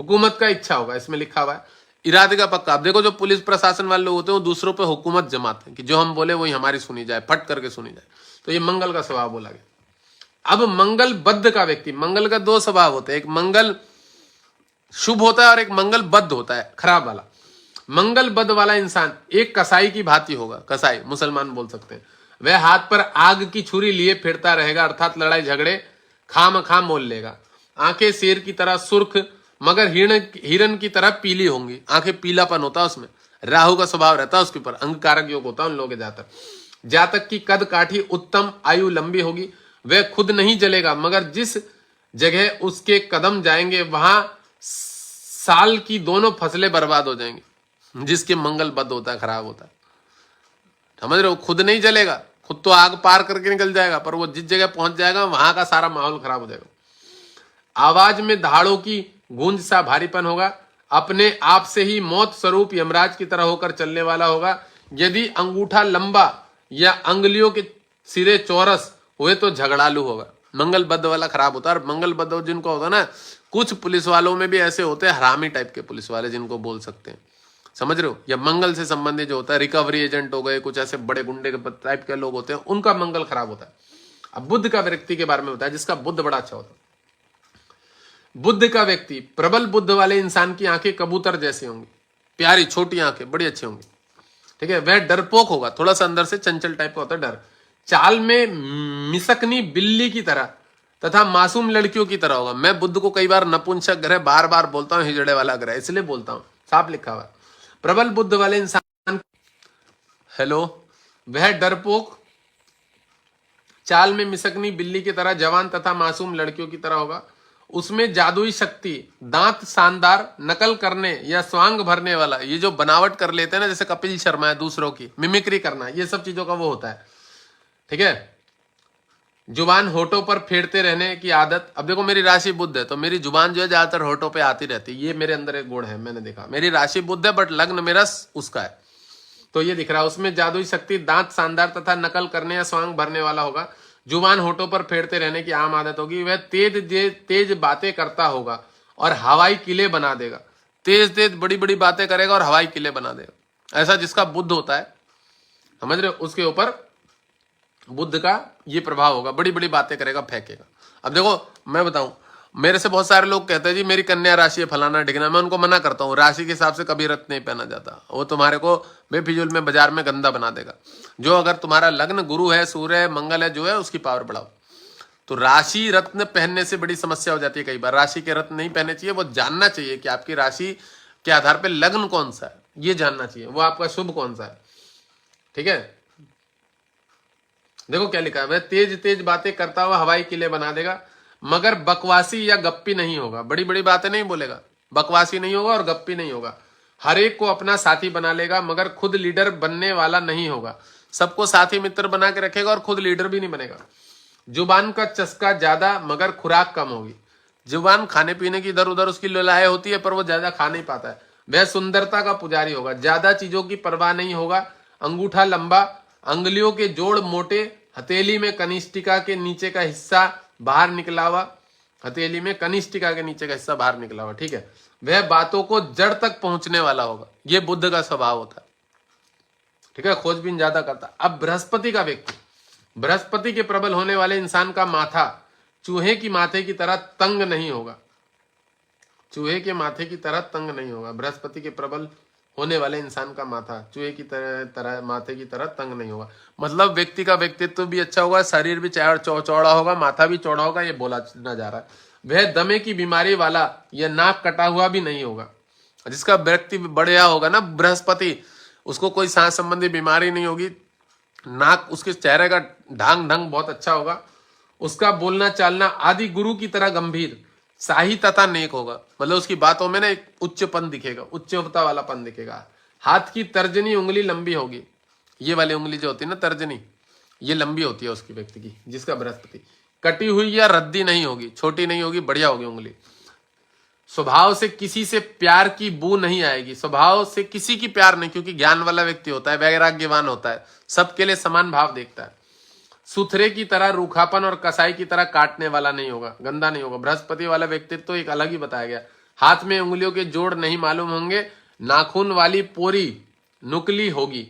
हुकूमत का इच्छा होगा, इसमें लिखा हुआ है इरादे का पक्का। अब देखो जो पुलिस प्रशासन वाले लोग होते हैं वो दूसरों पे हुकूमत जमाते हैं कि जो हम बोले वही हमारी सुनी जाए, फट करके सुनी जाए, तो ये मंगल का स्वभाव बोला गया। अब मंगल बद्ध का व्यक्ति, मंगल का दो स्वभाव होते हैं, एक मंगल शुभ होता है और एक मंगल बद्ध होता है, खराब वाला। मंगल बद्ध वाला इंसान एक कसाई की भांति होगा, कसाई मुसलमान बोल सकते हैं। वह हाथ पर आग की छुरी लिए फिरता रहेगा, अर्थात लड़ाई झगड़े खाम खाम मोल लेगा। आंखें शेर की तरह सुर्ख मगर हिरण की तरह पीली होंगी, आंखें पीलापन होता है उसमें, राहु का स्वभाव रहता है उसके ऊपर, अंग कारक योग होता है उन लोगों के जातक। जातक की कद काठी उत्तम, आयु लंबी होगी, वह खुद नहीं जलेगा मगर जिस जगह उसके कदम जाएंगे वहां साल की दोनों फसलें बर्बाद हो जाएंगी। जिसके मंगल बद्ध होता है, खराब होता है, समझ रहे हो, खुद नहीं जलेगा, खुद तो आग पार करके निकल जाएगा, पर वो जिस जगह पहुंच जाएगा वहां का सारा माहौल खराब हो जाएगा। आवाज में दहाड़ों की गूंज सा भारीपन होगा, अपने आप से ही मौत स्वरूप यमराज की तरह होकर चलने वाला होगा। यदि अंगूठा लंबा या अंगुलियों के सिरे चौरस हुए तो झगड़ालू होगा। मंगल बद्ध वाला खराब होता है। और मंगल बद्ध जिनको होता है ना, कुछ पुलिस वालों में भी ऐसे होते हैं हरामी टाइप के पुलिस वाले जिनको बोल सकते हैं, समझ रहे हो, या मंगल से संबंधित जो होता है, रिकवरी एजेंट हो गए, कुछ ऐसे बड़े गुंडे टाइप के लोग होते हैं, उनका मंगल खराब होता है। अब बुद्ध का व्यक्ति के बारे में बताया जिसका बुद्ध बड़ा अच्छा होता है। बुद्ध का व्यक्ति, प्रबल बुद्ध वाले इंसान की आंखें कबूतर जैसी होंगी, प्यारी छोटी आंखें, बड़ी अच्छी होंगी, ठीक है। वह डरपोक होगा, थोड़ा सा अंदर से चंचल टाइप का होता है डर। चाल में मिसकनी बिल्ली की तरह तथा मासूम लड़कियों की तरह होगा। मैं बुद्ध को कई बार नपुंसक ग्रह बार बार बोलता हूं, हिजड़े वाला ग्रह इसलिए बोलता हूं, साफ लिखा हुआ। प्रबल बुद्ध वाले इंसान, हेलो, वह डरपोक, चाल में मिसकनी बिल्ली की तरह, जवान तथा मासूम लड़कियों की तरह होगा। उसमें जादुई शक्ति, दांत शानदार, नकल करने या स्वांग भरने वाला, ये जो बनावट कर लेते हैं ना, जैसे कपिल शर्मा है, दूसरों की मिमिक्री करना, ये सब चीजों का वो होता है, ठीक है। जुबान होठों पर फेरते रहने की आदत। अब देखो मेरी राशि बुद्ध है तो मेरी जुबान जो है ज्यादातर होठों पे आती रहती है, ये मेरे अंदर एक गुण है, मैंने देखा। मेरी राशि बुद्ध है बट लग्न मेरा उसका है, तो ये दिख रहा है। उसमें जादुई शक्ति, दांत शानदार तथा नकल करने या स्वांग भरने वाला होगा। जुबान होठों पर फेरते रहने की आम आदत होगी। वह तेज बातें करता होगा और हवाई किले बना देगा। तेज बड़ी बड़ी बातें करेगा और हवाई किले बना देगा। ऐसा जिसका बुद्ध होता है, समझ रहे हो, उसके ऊपर बुद्ध का ये प्रभाव होगा, बड़ी बड़ी बातें करेगा, फेंकेगा। अब देखो मैं बताऊं, मेरे से बहुत सारे लोग कहते हैं जी मेरी कन्या राशि है, फलाना ढिकना। मैं उनको मना करता हूँ, राशि के हिसाब से कभी रत्न नहीं पहना जाता, वो तुम्हारे को बेफिजूल में बाजार में गंदा बना देगा। जो अगर तुम्हारा लग्न गुरु है, सूर्य है, मंगल है, जो है उसकी पावर बढ़ाओ। तो राशि रत्न पहनने से बड़ी समस्या हो जाती है कई बार। राशि के रत्न नहीं पहनने चाहिए, वो जानना चाहिए कि आपकी राशि के आधार पर लग्न कौन सा है, ये जानना चाहिए, वो आपका शुभ कौन सा है, ठीक है। देखो क्या लिखा है, वह तेज बातें करता हुआ हवाई किले बना देगा, मगर बकवासी या गप्पी नहीं होगा। बड़ी बड़ी बातें नहीं बोलेगा, बकवासी नहीं होगा और गप्पी नहीं होगा। हर एक को अपना साथी बना लेगा मगर खुद लीडर बनने वाला नहीं होगा। सबको साथी मित्र बना के रखेगा और खुद लीडर भी नहीं बनेगा। जुबान का चस्का ज्यादा मगर खुराक कम होगी। जुबान खाने पीने की इधर उधर उसकी ललाए होती है पर वो ज्यादा खा नहीं पाता है। वह सुंदरता का पुजारी होगा, ज्यादा चीजों की परवाह नहीं होगा। अंगूठा लंबा, अंगुलियों के जोड़ मोटे, हथेली में कनिष्ठिका के नीचे का हिस्सा बाहर निकला हुआ, हथेली में कनिष्ठिका के नीचे का हिस्सा बाहर निकला हुआ, ठीक है। वह बातों को जड़ तक पहुंचने वाला होगा, यह बुद्ध का स्वभाव होता है, ठीक है। खोजबीन ज्यादा करता। अब बृहस्पति का व्यक्ति, बृहस्पति के प्रबल होने वाले इंसान का माथा चूहे की माथे की तरह तंग नहीं होगा, चूहे के माथे की तरह तंग नहीं होगा। बृहस्पति के प्रबल होने वाले इंसान का माथा चूहे की तरह माथे की तरह तंग नहीं होगा। मतलब व्यक्ति का व्यक्तित्व भी अच्छा होगा, शरीर भी चौड़ा होगा, माथा भी चौड़ा होगा, ये बोला ना जा रहा है। वह दमे की बीमारी वाला या नाक कटा हुआ भी नहीं होगा। जिसका व्यक्ति बढ़िया होगा ना बृहस्पति, उसको कोई सांस संबंधी बीमारी नहीं होगी, नाक, उसके चेहरे का ढंग बहुत अच्छा होगा। उसका बोलना चालना आदि गुरु की तरह गंभीर, शाही तथा नेक होगा। मतलब उसकी बातों में ना एक उच्चपन दिखेगा, उच्चता वालापन दिखेगा। हाथ की तर्जनी उंगली लंबी होगी, ये वाली उंगली जो होती है ना तर्जनी, ये लंबी होती है उसकी व्यक्ति की, जिसका बृहस्पति। कटी हुई या रद्दी नहीं होगी, छोटी नहीं होगी, बढ़िया होगी उंगली। स्वभाव से किसी से प्यार की बू नहीं आएगी, स्वभाव से किसी की प्यार नहीं, क्योंकि ज्ञान वाला व्यक्ति होता है, वैराग्यवान होता है, सबके लिए समान भाव देखता है। सुथरे की तरह रूखापन और कसाई की तरह काटने वाला नहीं होगा, गंदा नहीं होगा। बृहस्पति वाला व्यक्तित्व तो एक अलग ही बताया गया। हाथ में उंगलियों के जोड़ नहीं मालूम होंगे, नाखून वाली पोरी नुकली होगी।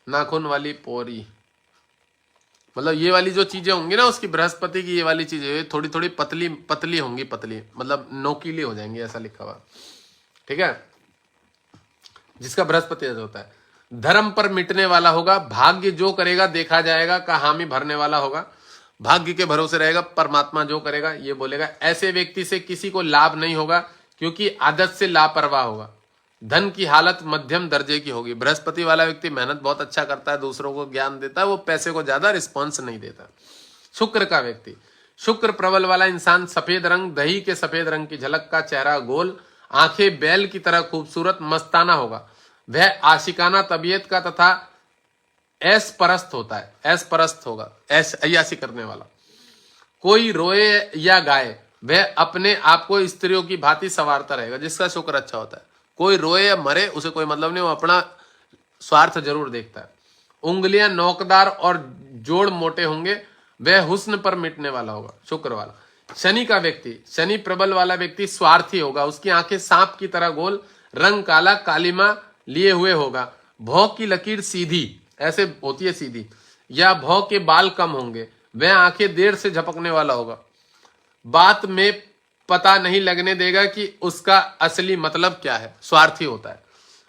नाखून वाली पोरी मतलब ये वाली जो चीजें होंगी ना उसकी, बृहस्पति की ये वाली चीजें थोड़ी थोड़ी पतली पतली होंगी, पतली मतलब नोकीली हो जाएंगी, ऐसा लिखा हुआ। ठीक है, जिसका बृहस्पति ऐसा होता है। धर्म पर मिटने वाला होगा, भाग्य जो करेगा देखा जाएगा का हामी भरने वाला होगा। भाग्य के भरोसे रहेगा, परमात्मा जो करेगा ये बोलेगा। ऐसे व्यक्ति से किसी को लाभ नहीं होगा, क्योंकि आदत से लापरवाह होगा। धन की हालत मध्यम दर्जे की होगी। बृहस्पति वाला व्यक्ति मेहनत बहुत अच्छा करता है, दूसरों को ज्ञान देता है, वो पैसे को ज्यादा रिस्पॉन्स नहीं देता। शुक्र का व्यक्ति, शुक्र प्रबल वाला इंसान, सफेद रंग, दही के सफेद रंग की झलक का चेहरा, गोल आंखें, बैल की तरह खूबसूरत, मस्ताना होगा। वह आशिकाना तबीयत का तथा ऐश परस्त होता है, ऐश परस्त होगा, ऐश अय्याशी करने वाला। कोई रोए या गाए, वह अपने आप को स्त्रियों की भांति संवारता रहेगा, जिसका शुक्र अच्छा होता है। कोई रोए या मरे उसे कोई मतलब नहीं, वो अपना स्वार्थ जरूर देखता है। उंगलियां नोकदार और जोड़ मोटे होंगे, वह हुस्न पर मिटने वाला होगा, शुक्र वाला। शनि का व्यक्ति, शनि प्रबल वाला व्यक्ति स्वार्थी होगा। उसकी आंखें सांप की तरह गोल, रंग काला, कालिमा लिए हुए होगा। भौं की लकीर सीधी, ऐसे होती है सीधी, या भौं के बाल कम होंगे। वह आंखें देर से झपकने वाला होगा। बात में पता नहीं लगने देगा कि उसका असली मतलब क्या है, स्वार्थी होता है।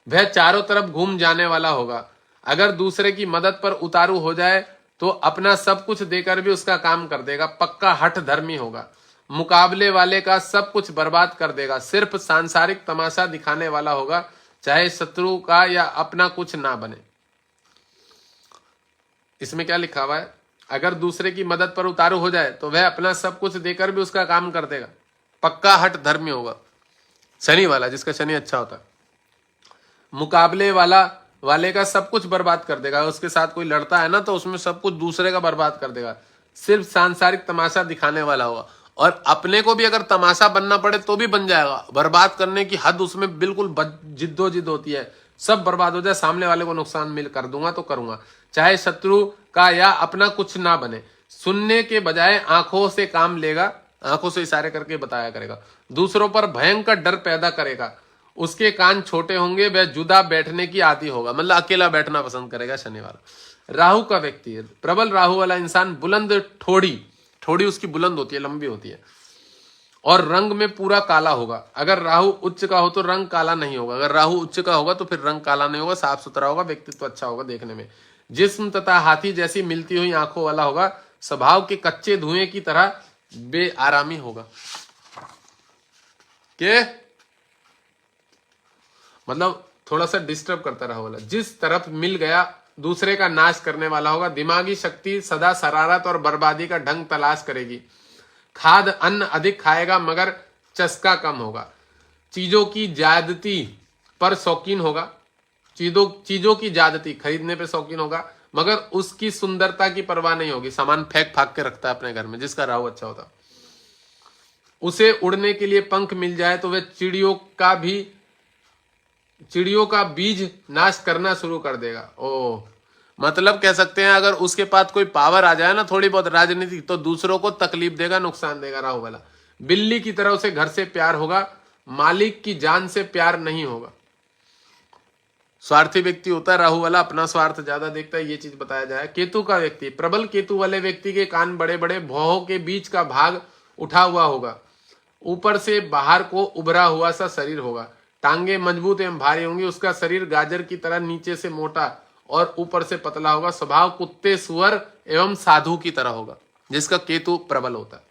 वह चारों तरफ घूम जाने वाला होगा। अगर दूसरे की मदद पर उतारू हो जाए तो अपना सब कुछ देकर भी उसका काम कर देगा। पक्का हठ धर्मी होगा। मुकाबले वाले का सब कुछ बर्बाद कर देगा। सिर्फ सांसारिक तमाशा दिखाने वाला होगा, चाहे शत्रु का या अपना कुछ ना बने। इसमें क्या लिखा हुआ है, अगर दूसरे की मदद पर उतारू हो जाए तो वह अपना सब कुछ देकर भी उसका काम कर देगा। पक्का हठ धर्मी होगा, शनि वाला, जिसका शनि अच्छा होता है। मुकाबले वाले का सब कुछ बर्बाद कर देगा। उसके साथ कोई लड़ता है ना तो उसमें सब कुछ दूसरे का बर्बाद कर देगा। सिर्फ सांसारिक तमाशा दिखाने वाला होगा, और अपने को भी अगर तमाशा बनना पड़े तो भी बन जाएगा। बर्बाद करने की हद उसमें बिल्कुल जिद्दोजिद होती है। सब बर्बाद हो जाए, सामने वाले को नुकसान मिल कर दूंगा तो करूंगा, चाहे शत्रु का या अपना कुछ ना बने। सुनने के बजाय आंखों से काम लेगा, आंखों से इशारे करके बताया करेगा। दूसरों पर भयंकर डर पैदा करेगा। उसके कान छोटे होंगे, वह जुदा बैठने की आदी होगा, मतलब अकेला बैठना पसंद करेगा, शनि वाला। राहु का व्यक्ति, प्रबल राहु वाला इंसान, बुलंद ठोड़ी उसकी बुलंद होती है, लंबी होती है, और रंग में पूरा काला होगा। अगर राहु उच्च का हो तो रंग काला नहीं होगा, अगर राहु उच्च का होगा तो फिर रंग काला नहीं होगा, साफ सुथरा होगा, व्यक्तित्व अच्छा होगा देखने में। जिस्म तथा हाथी जैसी मिलती हुई आंखों वाला होगा। स्वभाव के कच्चे धुएं की तरह बेआरामी होगा। के मतलब थोड़ा सा डिस्टर्ब करता रहा वाला। जिस तरफ मिल गया दूसरे का नाश करने वाला होगा। दिमागी शक्ति सदा शरारत और बर्बादी का ढंग तलाश करेगी। खाद अन्न अधिक खाएगा मगर चस्का कम होगा। चीजों की ज्यादती पर शौकीन होगा। चीजों की ज्यादती, खरीदने पे शौकीन होगा, मगर उसकी सुंदरता की परवाह नहीं होगी। सामान फेंक फाक के रखता है अपने घर में, जिसका राहु अच्छा होता। उसे उड़ने के लिए पंख मिल जाए तो वह चिड़ियों का बीज नाश करना शुरू कर देगा। ओ मतलब कह सकते हैं अगर उसके पास कोई पावर आ जाए ना, थोड़ी बहुत राजनीति, तो दूसरों को तकलीफ देगा, नुकसान देगा राहु वाला। बिल्ली की तरह उसे घर से प्यार होगा, मालिक की जान से प्यार नहीं होगा। स्वार्थी व्यक्ति होता है राहु वाला, अपना स्वार्थ ज्यादा देखता है, ये चीज बताया जाए। केतु का व्यक्ति, प्रबल केतु वाले व्यक्ति के कान बड़े बड़े, भौहों के बीच का भाग उठा हुआ होगा, ऊपर से बाहर को उभरा हुआ सा शरीर होगा। टांगे मजबूत एवं भारी होंगी। उसका शरीर गाजर की तरह नीचे से मोटा और ऊपर से पतला होगा। स्वभाव कुत्ते, सुअर एवं साधु की तरह होगा, जिसका केतु प्रबल होता है।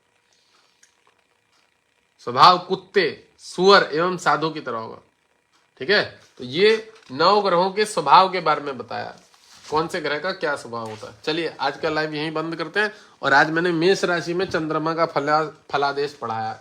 स्वभाव कुत्ते, सुअर एवं साधु की तरह होगा। ठीक है, तो ये 9 ग्रहों के स्वभाव के बारे में बताया, कौन से ग्रह का क्या स्वभाव होता है। चलिए आज का लाइव यहीं बंद करते हैं। और आज मैंने मेष राशि में चंद्रमा का फलादेश पढ़ाया।